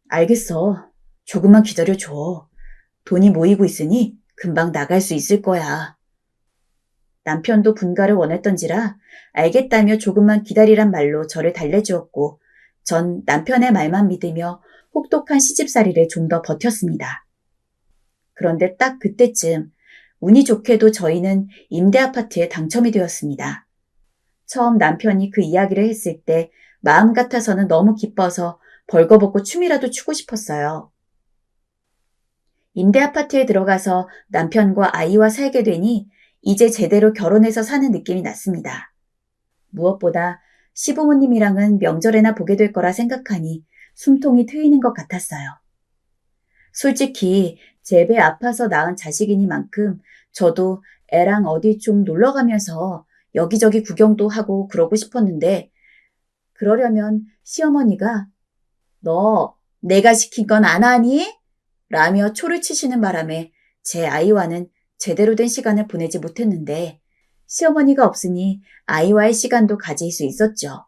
Speaker 3: 알겠어. 조금만 기다려줘. 돈이 모이고 있으니 금방 나갈 수 있을 거야. 남편도 분가를 원했던지라 알겠다며 조금만 기다리란 말로 저를 달래주었고 전 남편의 말만 믿으며 혹독한 시집살이를 좀 더 버텼습니다. 그런데 딱 그때쯤 운이 좋게도 저희는 임대아파트에 당첨이 되었습니다. 처음 남편이 그 이야기를 했을 때 마음 같아서는 너무 기뻐서 벌거벗고 춤이라도 추고 싶었어요. 임대아파트에 들어가서 남편과 아이와 살게 되니 이제 제대로 결혼해서 사는 느낌이 났습니다. 무엇보다 시부모님이랑은 명절에나 보게 될 거라 생각하니 숨통이 트이는 것 같았어요. 솔직히 제 배 아파서 낳은 자식이니만큼 저도 애랑 어디 좀 놀러 가면서 여기저기 구경도 하고 그러고 싶었는데 그러려면 시어머니가 너 내가 시킨 건 안 하니? 라며 초를 치시는 바람에 제 아이와는 제대로 된 시간을 보내지 못했는데 시어머니가 없으니 아이와의 시간도 가질 수 있었죠.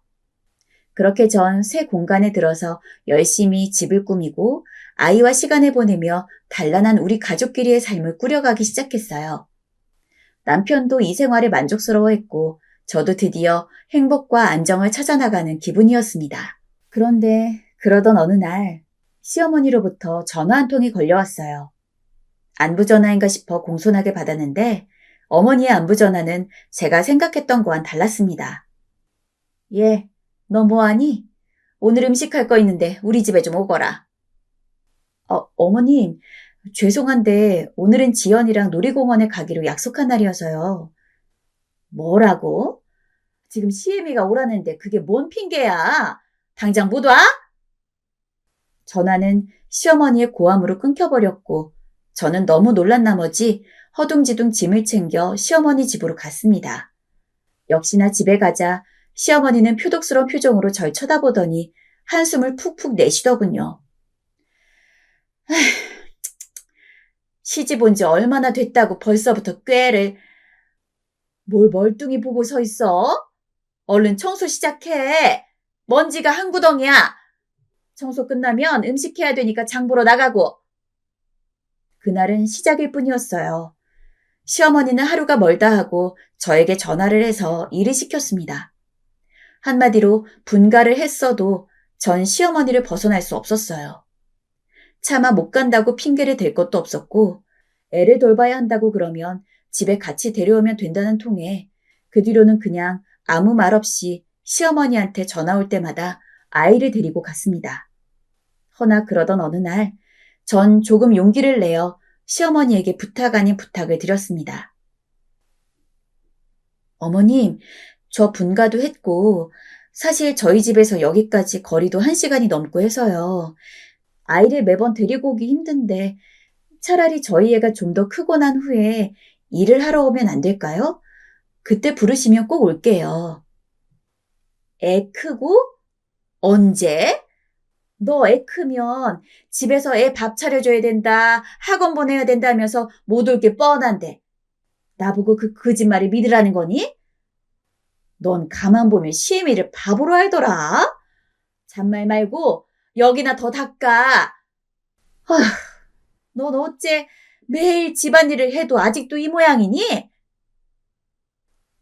Speaker 3: 그렇게 전 새 공간에 들어서 열심히 집을 꾸미고 아이와 시간을 보내며 단란한 우리 가족끼리의 삶을 꾸려가기 시작했어요. 남편도 이 생활에 만족스러워했고 저도 드디어 행복과 안정을 찾아나가는 기분이었습니다. 그런데 그러던 어느 날 시어머니로부터 전화 한 통이 걸려왔어요. 안부전화인가 싶어 공손하게 받았는데 어머니의 안부전화는 제가 생각했던 거와는 달랐습니다. 예, 너 뭐하니? 오늘 음식할 거 있는데 우리 집에 좀 오거라. 어머님, 죄송한데 오늘은 지연이랑 놀이공원에 가기로 약속한 날이어서요. 뭐라고? 지금 시애미가 오라는데 그게 뭔 핑계야? 당장 못 와? 전화는 시어머니의 고함으로 끊겨버렸고 저는 너무 놀란 나머지 허둥지둥 짐을 챙겨 시어머니 집으로 갔습니다. 역시나 집에 가자 시어머니는 표독스러운 표정으로 절 쳐다보더니 한숨을 푹푹 내쉬더군요. 시집 온 지 얼마나 됐다고 벌써부터 꾀를. 뭘 멀뚱히 보고 서 있어? 얼른 청소 시작해. 먼지가 한 구덩이야. 청소 끝나면 음식해야 되니까 장 보러 나가고. 그날은 시작일 뿐이었어요. 시어머니는 하루가 멀다 하고 저에게 전화를 해서 일을 시켰습니다. 한마디로 분가를 했어도 전 시어머니를 벗어날 수 없었어요. 차마 못 간다고 핑계를 댈 것도 없었고 애를 돌봐야 한다고 그러면 집에 같이 데려오면 된다는 통에 그 뒤로는 그냥 아무 말 없이 시어머니한테 전화 올 때마다 아이를 데리고 갔습니다. 허나 그러던 어느 날 전 조금 용기를 내어 시어머니에게 부탁 아닌 부탁을 드렸습니다. 어머님, 저 분가도 했고 사실 저희 집에서 여기까지 거리도 1시간이 넘고 해서요. 아이를 매번 데리고 오기 힘든데 차라리 저희 애가 좀 더 크고 난 후에 일을 하러 오면 안 될까요? 그때 부르시면 꼭 올게요. 애 크고? 언제? 너 애 크면 집에서 애 밥 차려줘야 된다, 학원 보내야 된다 하면서 못 올 게 뻔한데 나보고 그 거짓말을 믿으라는 거니? 넌 가만 보면 시애미를 바보로 알더라. 잔말 말고 여기나 더 닦아. 넌 어째 매일 집안일을 해도 아직도 이 모양이니?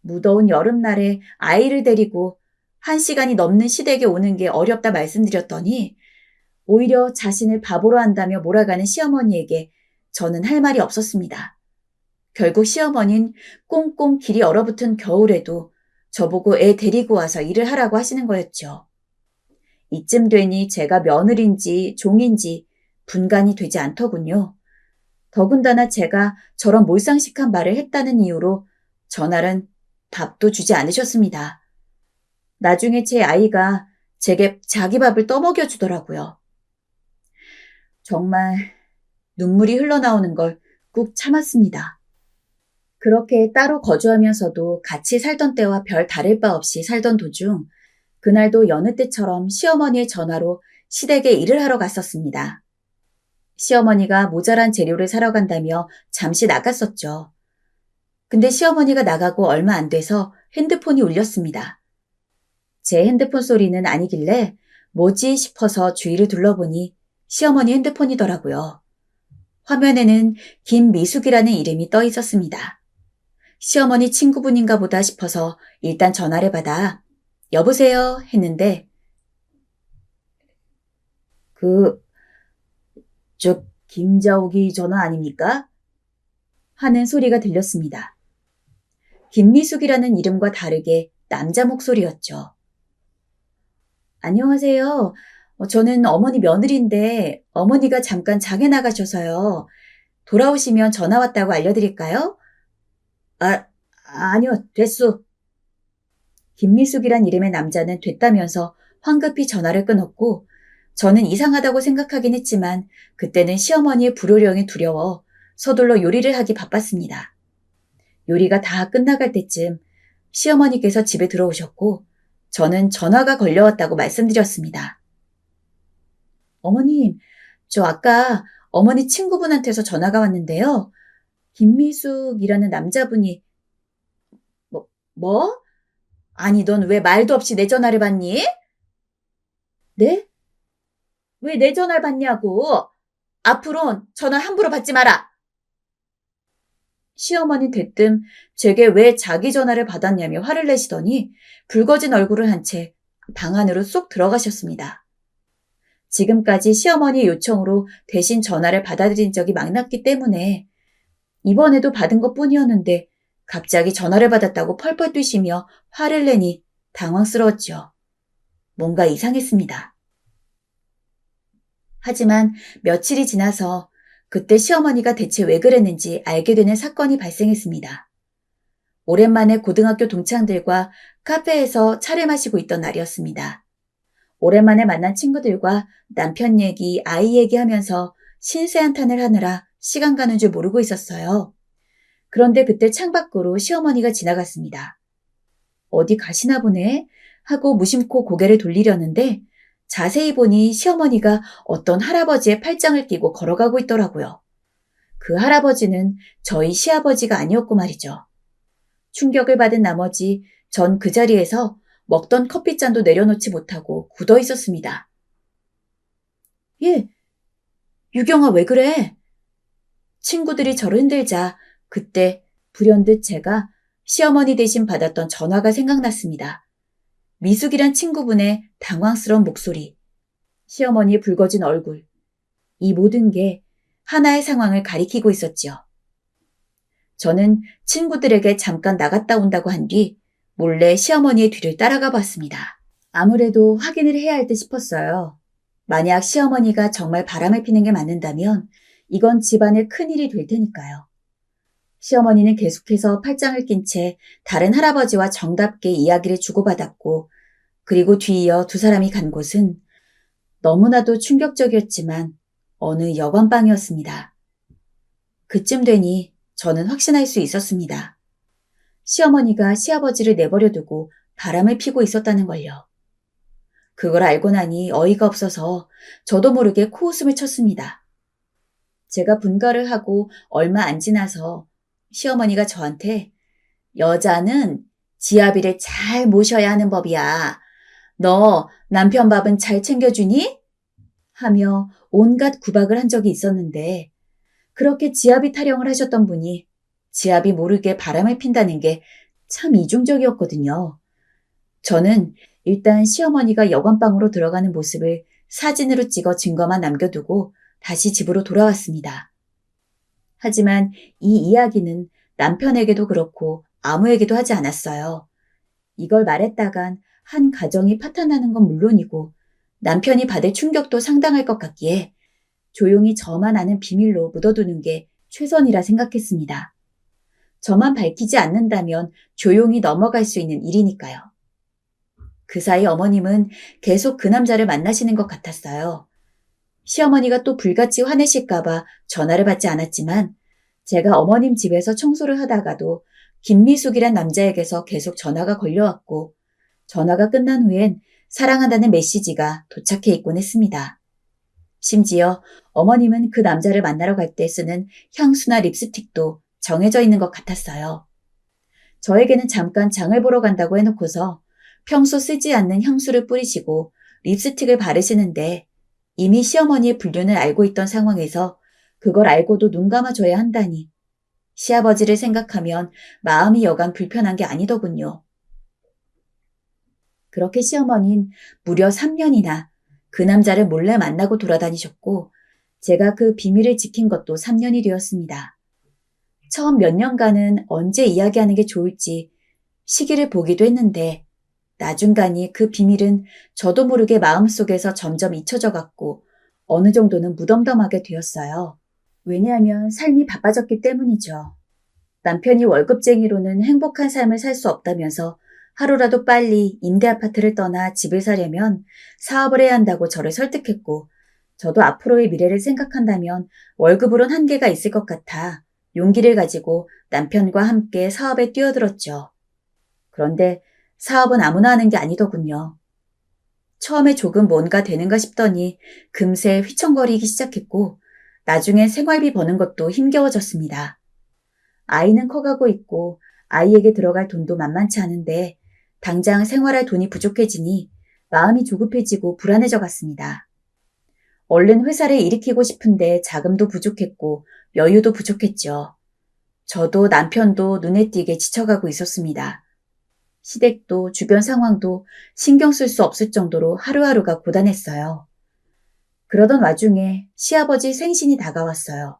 Speaker 3: 무더운 여름날에 아이를 데리고 1시간이 넘는 시댁에 오는 게 어렵다 말씀드렸더니 오히려 자신을 바보로 한다며 몰아가는 시어머니에게 저는 할 말이 없었습니다. 결국 시어머니는 꽁꽁 길이 얼어붙은 겨울에도 저보고 애 데리고 와서 일을 하라고 하시는 거였죠. 이쯤 되니 제가 며느리인지 종인지 분간이 되지 않더군요. 더군다나 제가 저런 몰상식한 말을 했다는 이유로 전날은 밥도 주지 않으셨습니다. 나중에 제 아이가 제게 자기 밥을 떠먹여 주더라고요. 정말 눈물이 흘러나오는 걸 꾹 참았습니다. 그렇게 따로 거주하면서도 같이 살던 때와 별 다를 바 없이 살던 도중 그날도 여느 때처럼 시어머니의 전화로 시댁에 일을 하러 갔었습니다. 시어머니가 모자란 재료를 사러 간다며 잠시 나갔었죠. 근데 시어머니가 나가고 얼마 안 돼서 핸드폰이 울렸습니다. 제 핸드폰 소리는 아니길래 뭐지 싶어서 주위를 둘러보니 시어머니 핸드폰이더라고요. 화면에는 김미숙이라는 이름이 떠 있었습니다. 시어머니 친구분인가 보다 싶어서 일단 전화를 받아 여보세요 했는데 저 김자옥이 전화 아닙니까? 하는 소리가 들렸습니다. 김미숙이라는 이름과 다르게 남자 목소리였죠. 안녕하세요. 저는 어머니 며느리인데 어머니가 잠깐 장에 나가셔서요. 돌아오시면 전화 왔다고 알려드릴까요? 아니요, 됐소. 김미숙이란 이름의 남자는 됐다면서 황급히 전화를 끊었고 저는 이상하다고 생각하긴 했지만 그때는 시어머니의 불호령이 두려워 서둘러 요리를 하기 바빴습니다. 요리가 다 끝나갈 때쯤 시어머니께서 집에 들어오셨고 저는 전화가 걸려왔다고 말씀드렸습니다. 어머님, 저 아까 어머니 친구분한테서 전화가 왔는데요. 김미숙이라는 남자분이 뭐? 아니, 넌 왜 말도 없이 내 전화를 받니? 네? 왜 내 전화를 받냐고? 앞으론 전화 함부로 받지 마라. 시어머니 대뜸 제게 왜 자기 전화를 받았냐며 화를 내시더니 붉어진 얼굴을 한 채 방 안으로 쏙 들어가셨습니다. 지금까지 시어머니의 요청으로 대신 전화를 받아들인 적이 많았기 때문에 이번에도 받은 것뿐이었는데 갑자기 전화를 받았다고 펄펄 뛰시며 화를 내니 당황스러웠죠. 뭔가 이상했습니다. 하지만 며칠이 지나서 그때 시어머니가 대체 왜 그랬는지 알게 되는 사건이 발생했습니다. 오랜만에 고등학교 동창들과 카페에서 차를 마시고 있던 날이었습니다. 오랜만에 만난 친구들과 남편 얘기, 아이 얘기하면서 신세한탄을 하느라 시간 가는 줄 모르고 있었어요. 그런데 그때 창밖으로 시어머니가 지나갔습니다. 어디 가시나 보네 하고 무심코 고개를 돌리려는데 자세히 보니 시어머니가 어떤 할아버지의 팔짱을 끼고 걸어가고 있더라고요. 그 할아버지는 저희 시아버지가 아니었고 말이죠. 충격을 받은 나머지 전 그 자리에서 먹던 커피잔도 내려놓지 못하고 굳어 있었습니다. 예, 유경아 왜 그래? 친구들이 저를 흔들자 그때 불현듯 제가 시어머니 대신 받았던 전화가 생각났습니다. 미숙이란 친구분의 당황스러운 목소리, 시어머니의 붉어진 얼굴, 이 모든 게 하나의 상황을 가리키고 있었지요. 저는 친구들에게 잠깐 나갔다 온다고 한 뒤 몰래 시어머니의 뒤를 따라가 봤습니다. 아무래도 확인을 해야 할 듯 싶었어요. 만약 시어머니가 정말 바람을 피는 게 맞는다면 이건 집안의 큰일이 될 테니까요. 시어머니는 계속해서 팔짱을 낀 채 다른 할아버지와 정답게 이야기를 주고받았고 그리고 뒤이어 두 사람이 간 곳은 너무나도 충격적이었지만 어느 여관방이었습니다. 그쯤 되니 저는 확신할 수 있었습니다. 시어머니가 시아버지를 내버려두고 바람을 피고 있었다는 걸요. 그걸 알고 나니 어이가 없어서 저도 모르게 코웃음을 쳤습니다. 제가 분가를 하고 얼마 안 지나서 시어머니가 저한테 여자는 지아비를 잘 모셔야 하는 법이야. 너 남편 밥은 잘 챙겨주니? 하며 온갖 구박을 한 적이 있었는데 그렇게 지아비 타령을 하셨던 분이 지아비 모르게 바람을 핀다는 게 참 이중적이었거든요. 저는 일단 시어머니가 여관방으로 들어가는 모습을 사진으로 찍어 증거만 남겨두고 다시 집으로 돌아왔습니다. 하지만 이 이야기는 남편에게도 그렇고 아무에게도 하지 않았어요. 이걸 말했다간 한 가정이 파탄나는 건 물론이고 남편이 받을 충격도 상당할 것 같기에 조용히 저만 아는 비밀로 묻어두는 게 최선이라 생각했습니다. 저만 밝히지 않는다면 조용히 넘어갈 수 있는 일이니까요. 그 사이 어머님은 계속 그 남자를 만나시는 것 같았어요. 시어머니가 또 불같이 화내실까봐 전화를 받지 않았지만 제가 어머님 집에서 청소를 하다가도 김미숙이란 남자에게서 계속 전화가 걸려왔고 전화가 끝난 후엔 사랑한다는 메시지가 도착해 있곤 했습니다. 심지어 어머님은 그 남자를 만나러 갈 때 쓰는 향수나 립스틱도 정해져 있는 것 같았어요. 저에게는 잠깐 장을 보러 간다고 해놓고서 평소 쓰지 않는 향수를 뿌리시고 립스틱을 바르시는데 이미 시어머니의 불륜을 알고 있던 상황에서 그걸 알고도 눈 감아줘야 한다니 시아버지를 생각하면 마음이 여간 불편한 게 아니더군요. 그렇게 시어머니는 무려 3년이나 그 남자를 몰래 만나고 돌아다니셨고 제가 그 비밀을 지킨 것도 3년이 되었습니다. 처음 몇 년간은 언제 이야기하는 게 좋을지 시기를 보기도 했는데 나중 가니 그 비밀은 저도 모르게 마음속에서 점점 잊혀져 갔고 어느 정도는 무덤덤하게 되었어요. 왜냐하면 삶이 바빠졌기 때문이죠. 남편이 월급쟁이로는 행복한 삶을 살 수 없다면서 하루라도 빨리 임대 아파트를 떠나 집을 사려면 사업을 해야 한다고 저를 설득했고, 저도 앞으로의 미래를 생각한다면 월급으론 한계가 있을 것 같아 용기를 가지고 남편과 함께 사업에 뛰어들었죠. 그런데 사업은 아무나 하는 게 아니더군요. 처음에 조금 뭔가 되는가 싶더니 금세 휘청거리기 시작했고, 나중엔 생활비 버는 것도 힘겨워졌습니다. 아이는 커가고 있고 아이에게 들어갈 돈도 만만치 않은데 당장 생활할 돈이 부족해지니 마음이 조급해지고 불안해져 갔습니다. 얼른 회사를 일으키고 싶은데 자금도 부족했고 여유도 부족했죠. 저도 남편도 눈에 띄게 지쳐가고 있었습니다. 시댁도 주변 상황도 신경 쓸 수 없을 정도로 하루하루가 고단했어요. 그러던 와중에 시아버지 생신이 다가왔어요.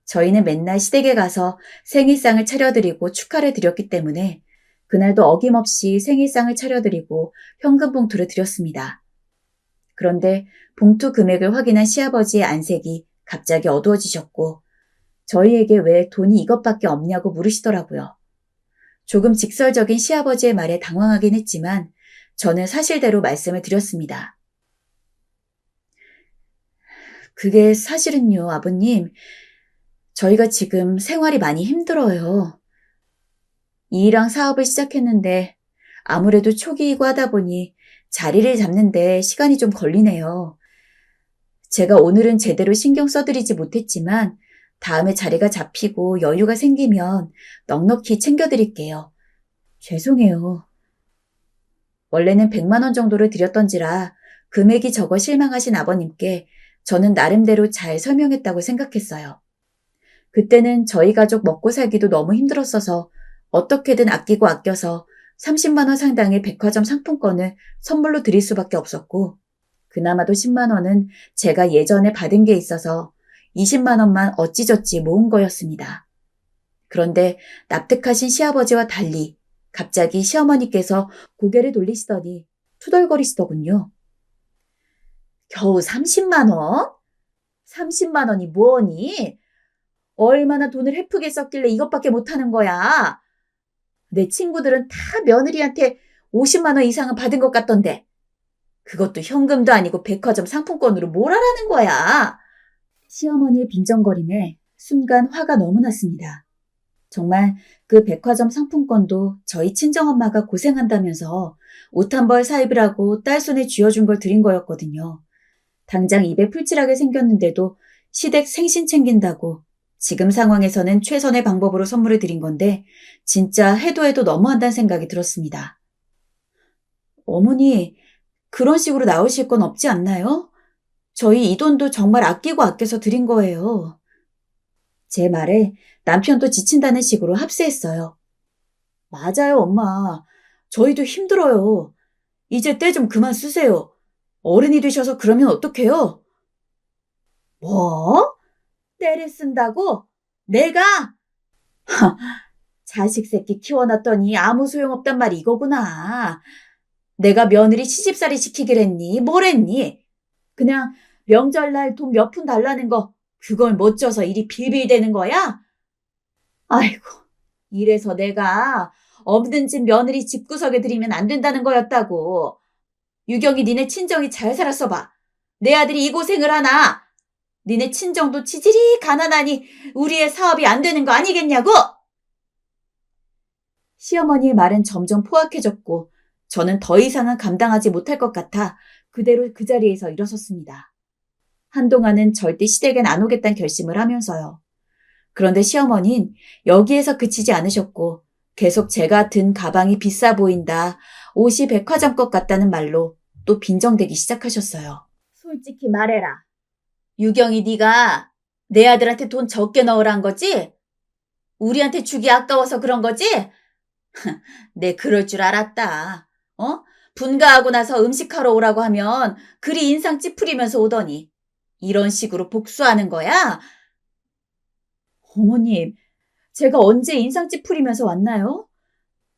Speaker 3: 저희는 맨날 시댁에 가서 생일상을 차려드리고 축하를 드렸기 때문에 그날도 어김없이 생일상을 차려드리고 현금 봉투를 드렸습니다. 그런데 봉투 금액을 확인한 시아버지의 안색이 갑자기 어두워지셨고 저희에게 왜 돈이 이것밖에 없냐고 물으시더라고요. 조금 직설적인 시아버지의 말에 당황하긴 했지만 저는 사실대로 말씀을 드렸습니다. 그게 사실은요, 아버님. 저희가 지금 생활이 많이 힘들어요. 일이랑 사업을 시작했는데 아무래도 초기이고 하다 보니 자리를 잡는데 시간이 좀 걸리네요. 제가 오늘은 제대로 신경 써드리지 못했지만 다음에 자리가 잡히고 여유가 생기면 넉넉히 챙겨드릴게요. 죄송해요. 원래는 100만 원 정도를 드렸던지라 금액이 적어 실망하신 아버님께 저는 나름대로 잘 설명했다고 생각했어요. 그때는 저희 가족 먹고 살기도 너무 힘들었어서 어떻게든 아끼고 아껴서 30만 원 상당의 백화점 상품권을 선물로 드릴 수밖에 없었고 그나마도 10만 원은 제가 예전에 받은 게 있어서 20만 원만 어찌저찌 모은 거였습니다. 그런데 납득하신 시아버지와 달리 갑자기 시어머니께서 고개를 돌리시더니 투덜거리시더군요. 겨우 30만 원? 30만 원이 뭐니? 얼마나 돈을 헤프게 썼길래 이것밖에 못하는 거야. 내 친구들은 다 며느리한테 50만 원 이상은 받은 것 같던데. 그것도 현금도 아니고 백화점 상품권으로 뭘 하라는 거야. 시어머니의 빈정거림에 순간 화가 너무 났습니다. 정말 그 백화점 상품권도 저희 친정엄마가 고생한다면서 옷 한 벌 사입으라고 딸 손에 쥐어준 걸 드린 거였거든요. 당장 입에 풀칠하게 생겼는데도 시댁 생신 챙긴다고 지금 상황에서는 최선의 방법으로 선물을 드린 건데 진짜 해도 해도 너무한다는 생각이 들었습니다. 어머니, 그런 식으로 나오실 건 없지 않나요? 저희 이 돈도 정말 아끼고 아껴서 드린 거예요. 제 말에 남편도 지친다는 식으로 합세했어요. 맞아요, 엄마. 저희도 힘들어요. 이제 때 좀 그만 쓰세요. 어른이 되셔서 그러면 어떡해요? 뭐? 때를 쓴다고? 내가? 자식 새끼 키워놨더니 아무 소용없단 말이 이거구나. 내가 며느리 시집살이 시키길 했니? 뭘 했니? 그냥 명절날 돈 몇 푼 달라는 거 그걸 못 줘서 일이 빌빌대는 거야? 아이고, 이래서 내가 없는 집 며느리 집구석에 들이면 안 된다는 거였다고. 유경이 니네 친정이 잘 살았어 봐. 내 아들이 이 고생을 하나. 니네 친정도 치질이 가난하니 우리의 사업이 안 되는 거 아니겠냐고? 시어머니의 말은 점점 포악해졌고 저는 더 이상은 감당하지 못할 것 같아 그대로 그 자리에서 일어섰습니다. 한동안은 절대 시댁엔 안 오겠다는 결심을 하면서요. 그런데 시어머니는 여기에서 그치지 않으셨고 계속 제가 든 가방이 비싸 보인다, 옷이 백화점 것 같다는 말로 또 빈정대기 시작하셨어요. 솔직히 말해라. 유경이 네가 내 아들한테 돈 적게 넣으란 거지? 우리한테 주기 아까워서 그런 거지? 내 그럴 줄 알았다. 분가하고 나서 음식하러 오라고 하면 그리 인상 찌푸리면서 오더니 이런 식으로 복수하는 거야? 어머님, 제가 언제 인상 찌푸리면서 왔나요?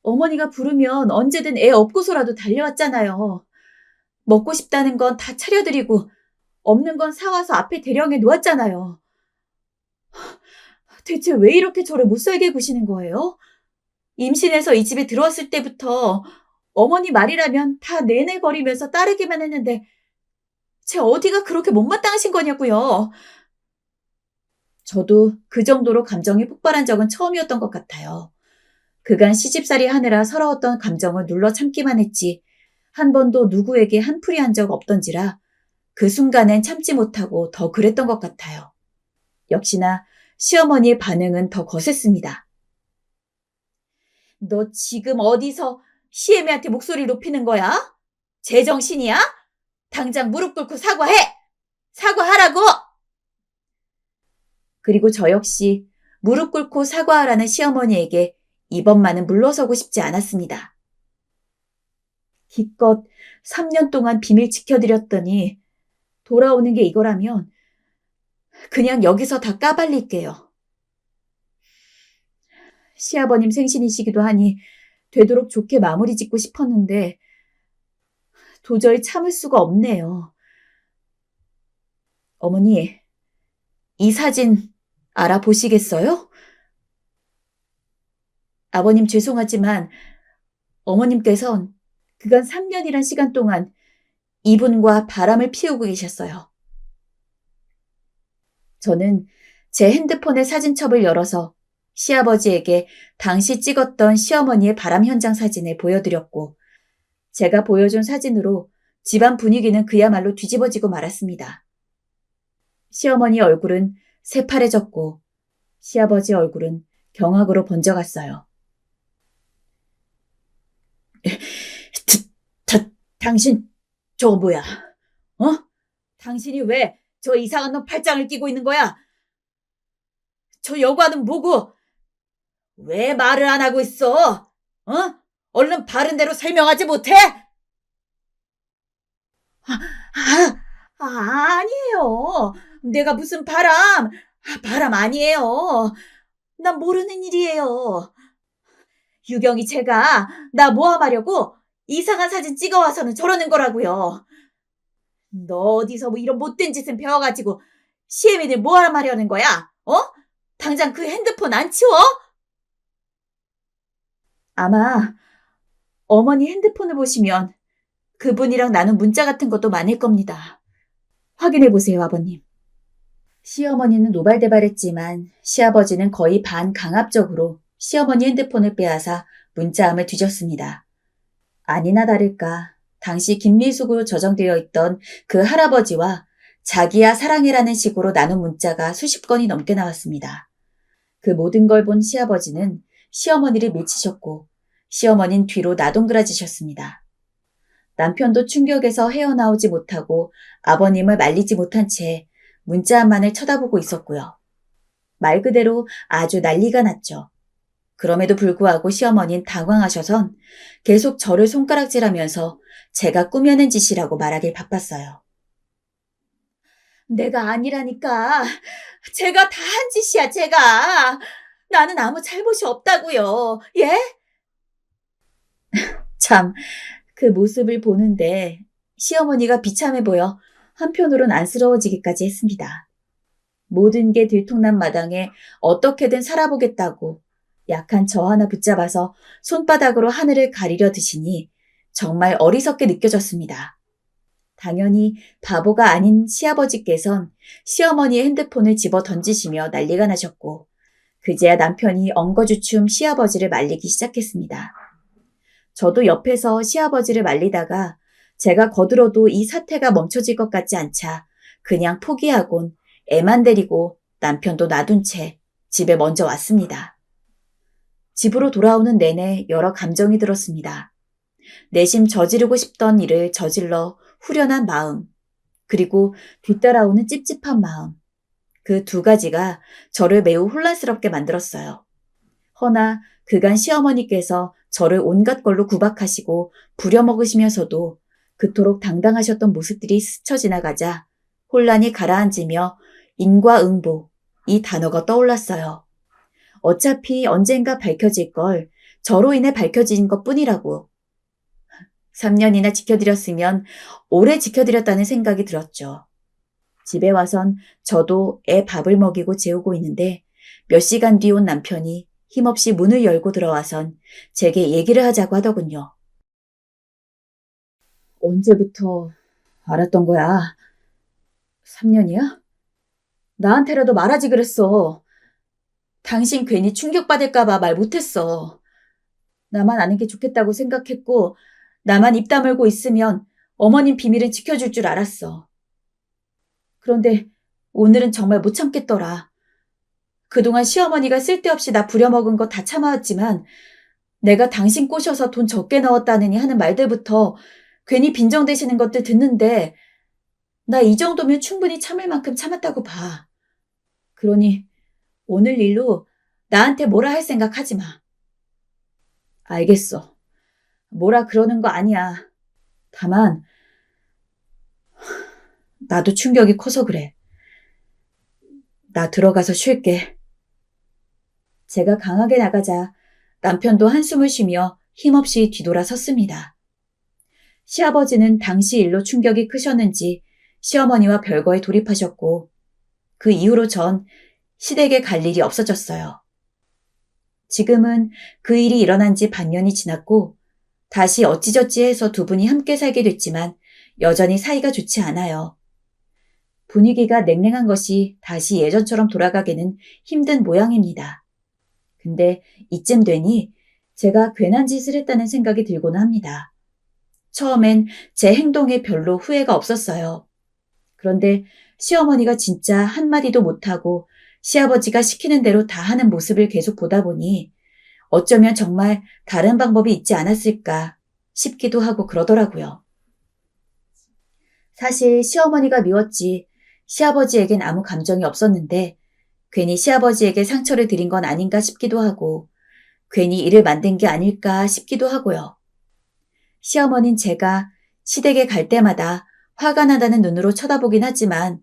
Speaker 3: 어머니가 부르면 언제든 애 업고서라도 달려왔잖아요. 먹고 싶다는 건 다 차려드리고 없는 건 사와서 앞에 대령해 놓았잖아요. 대체 왜 이렇게 저를 못살게 구시는 거예요? 임신해서 이 집에 들어왔을 때부터 어머니 말이라면 다 내내거리면서 따르기만 했는데 제 어디가 그렇게 못마땅하신 거냐고요. 저도 그 정도로 감정이 폭발한 적은 처음이었던 것 같아요. 그간 시집살이 하느라 서러웠던 감정을 눌러 참기만 했지 한 번도 누구에게 한풀이 한 적 없던지라 그 순간엔 참지 못하고 더 그랬던 것 같아요. 역시나 시어머니의 반응은 더 거셌습니다. 너 지금 어디서 시애미한테 목소리 높이는 거야? 제정신이야? 당장 무릎 꿇고 사과해! 사과하라고! 그리고 저 역시 무릎 꿇고 사과하라는 시어머니에게 이번만은 물러서고 싶지 않았습니다. 기껏 3년 동안 비밀 지켜드렸더니 돌아오는 게 이거라면 그냥 여기서 다 까발릴게요. 시아버님 생신이시기도 하니 되도록 좋게 마무리 짓고 싶었는데 도저히 참을 수가 없네요. 어머니, 이 사진 알아보시겠어요? 아버님 죄송하지만 어머님께선 그간 3년이란 시간 동안 이분과 바람을 피우고 계셨어요. 저는 제 핸드폰의 사진첩을 열어서 시아버지에게 당시 찍었던 시어머니의 바람 현장 사진을 보여드렸고 제가 보여준 사진으로 집안 분위기는 그야말로 뒤집어지고 말았습니다. 시어머니 얼굴은 새파래졌고 시아버지 얼굴은 경악으로 번져갔어요. 당신 저거 뭐야? 당신이 왜 저 이상한 놈 팔짱을 끼고 있는 거야? 저 여과는 뭐고? 왜 말을 안 하고 있어? 얼른 바른 대로 설명하지 못해? 아니에요. 내가 무슨 바람 아니에요. 난 모르는 일이에요. 유경이 제가 나 모함하려고 이상한 사진 찍어와서는 저러는 거라고요. 너 어디서 뭐 이런 못된 짓은 배워가지고 시애미들 모함하려는 거야? 당장 그 핸드폰 안 치워? 아마 어머니 핸드폰을 보시면 그분이랑 나눈 문자 같은 것도 많을 겁니다. 확인해 보세요, 아버님. 시어머니는 노발대발했지만 시아버지는 거의 반강압적으로 시어머니 핸드폰을 빼앗아 문자함을 뒤졌습니다. 아니나 다를까 당시 김미숙으로 저장되어 있던 그 할아버지와 자기야 사랑해라는 식으로 나눈 문자가 수십 건이 넘게 나왔습니다. 그 모든 걸 본 시아버지는 시어머니를 밀치셨고 시어머니는 뒤로 나동그라지셨습니다. 남편도 충격에서 헤어나오지 못하고 아버님을 말리지 못한 채 문자함만을 쳐다보고 있었고요. 말 그대로 아주 난리가 났죠. 그럼에도 불구하고 시어머니는 당황하셔선 계속 저를 손가락질하면서 제가 꾸며낸 짓이라고 말하길 바빴어요. 내가 아니라니까. 제가 다 한 짓이야, 제가. 나는 아무 잘못이 없다고요. 예? 참, 그 모습을 보는데 시어머니가 비참해 보여 한편으론 안쓰러워지기까지 했습니다. 모든 게 들통난 마당에 어떻게든 살아보겠다고 약한 저 하나 붙잡아서 손바닥으로 하늘을 가리려 드시니 정말 어리석게 느껴졌습니다. 당연히 바보가 아닌 시아버지께선 시어머니의 핸드폰을 집어 던지시며 난리가 나셨고 그제야 남편이 엉거주춤 시아버지를 말리기 시작했습니다. 저도 옆에서 시아버지를 말리다가 제가 거들어도 이 사태가 멈춰질 것 같지 않자 그냥 포기하곤 애만 데리고 남편도 놔둔 채 집에 먼저 왔습니다. 집으로 돌아오는 내내 여러 감정이 들었습니다. 내심 저지르고 싶던 일을 저질러 후련한 마음, 그리고 뒤따라오는 찝찝한 마음. 그 두 가지가 저를 매우 혼란스럽게 만들었어요. 허나 그간 시어머니께서 저를 온갖 걸로 구박하시고 부려먹으시면서도 그토록 당당하셨던 모습들이 스쳐 지나가자 혼란이 가라앉으며 인과응보, 이 단어가 떠올랐어요. 어차피 언젠가 밝혀질 걸 저로 인해 밝혀진 것뿐이라고. 3년이나 지켜드렸으면 오래 지켜드렸다는 생각이 들었죠. 집에 와선 저도 애 밥을 먹이고 재우고 있는데 몇 시간 뒤 온 남편이 힘없이 문을 열고 들어와선 제게 얘기를 하자고 하더군요. 언제부터 알았던 거야? 3년이야? 나한테라도 말하지 그랬어. 당신 괜히 충격받을까봐 말 못했어. 나만 아는 게 좋겠다고 생각했고, 나만 입 다물고 있으면 어머님 비밀은 지켜줄 줄 알았어. 그런데 오늘은 정말 못 참겠더라. 그동안 시어머니가 쓸데없이 나 부려먹은 거 다 참아왔지만 내가 당신 꼬셔서 돈 적게 넣었다느니 하는 말들부터 괜히 빈정대시는 것들 듣는데 나 이 정도면 충분히 참을 만큼 참았다고 봐. 그러니 오늘 일로 나한테 뭐라 할 생각 하지 마. 알겠어. 뭐라 그러는 거 아니야. 다만 나도 충격이 커서 그래. 나 들어가서 쉴게. 제가 강하게 나가자 남편도 한숨을 쉬며 힘없이 뒤돌아 섰습니다. 시아버지는 당시 일로 충격이 크셨는지 시어머니와 별거에 돌입하셨고 그 이후로 전 시댁에 갈 일이 없어졌어요. 지금은 그 일이 일어난 지 반년이 지났고 다시 어찌저찌 해서 두 분이 함께 살게 됐지만 여전히 사이가 좋지 않아요. 분위기가 냉랭한 것이 다시 예전처럼 돌아가기는 힘든 모양입니다. 근데 이쯤 되니 제가 괜한 짓을 했다는 생각이 들고는 합니다. 처음엔 제 행동에 별로 후회가 없었어요. 그런데 시어머니가 진짜 한마디도 못하고 시아버지가 시키는 대로 다 하는 모습을 계속 보다 보니 어쩌면 정말 다른 방법이 있지 않았을까 싶기도 하고 그러더라고요. 사실 시어머니가 미웠지 시아버지에겐 아무 감정이 없었는데 괜히 시아버지에게 상처를 드린 건 아닌가 싶기도 하고 괜히 일을 만든 게 아닐까 싶기도 하고요. 시어머니는 제가 시댁에 갈 때마다 화가 나다는 눈으로 쳐다보긴 하지만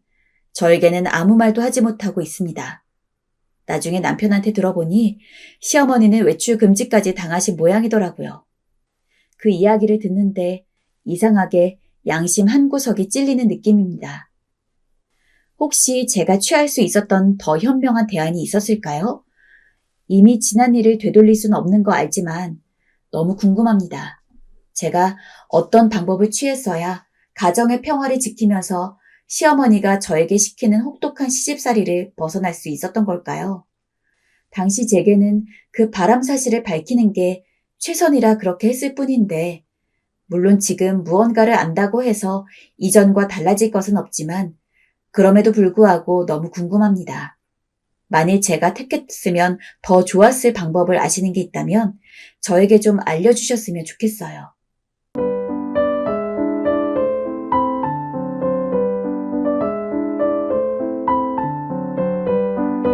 Speaker 3: 저에게는 아무 말도 하지 못하고 있습니다. 나중에 남편한테 들어보니 시어머니는 외출 금지까지 당하신 모양이더라고요. 그 이야기를 듣는데 이상하게 양심 한 구석이 찔리는 느낌입니다. 혹시 제가 취할 수 있었던 더 현명한 대안이 있었을까요? 이미 지난 일을 되돌릴 수는 없는 거 알지만 너무 궁금합니다. 제가 어떤 방법을 취했어야 가정의 평화를 지키면서 시어머니가 저에게 시키는 혹독한 시집살이를 벗어날 수 있었던 걸까요? 당시 제게는 그 바람 사실을 밝히는 게 최선이라 그렇게 했을 뿐인데 물론 지금 무언가를 안다고 해서 이전과 달라질 것은 없지만 그럼에도 불구하고 너무 궁금합니다. 만일 제가 택했으면 더 좋았을 방법을 아시는 게 있다면 저에게 좀 알려주셨으면 좋겠어요.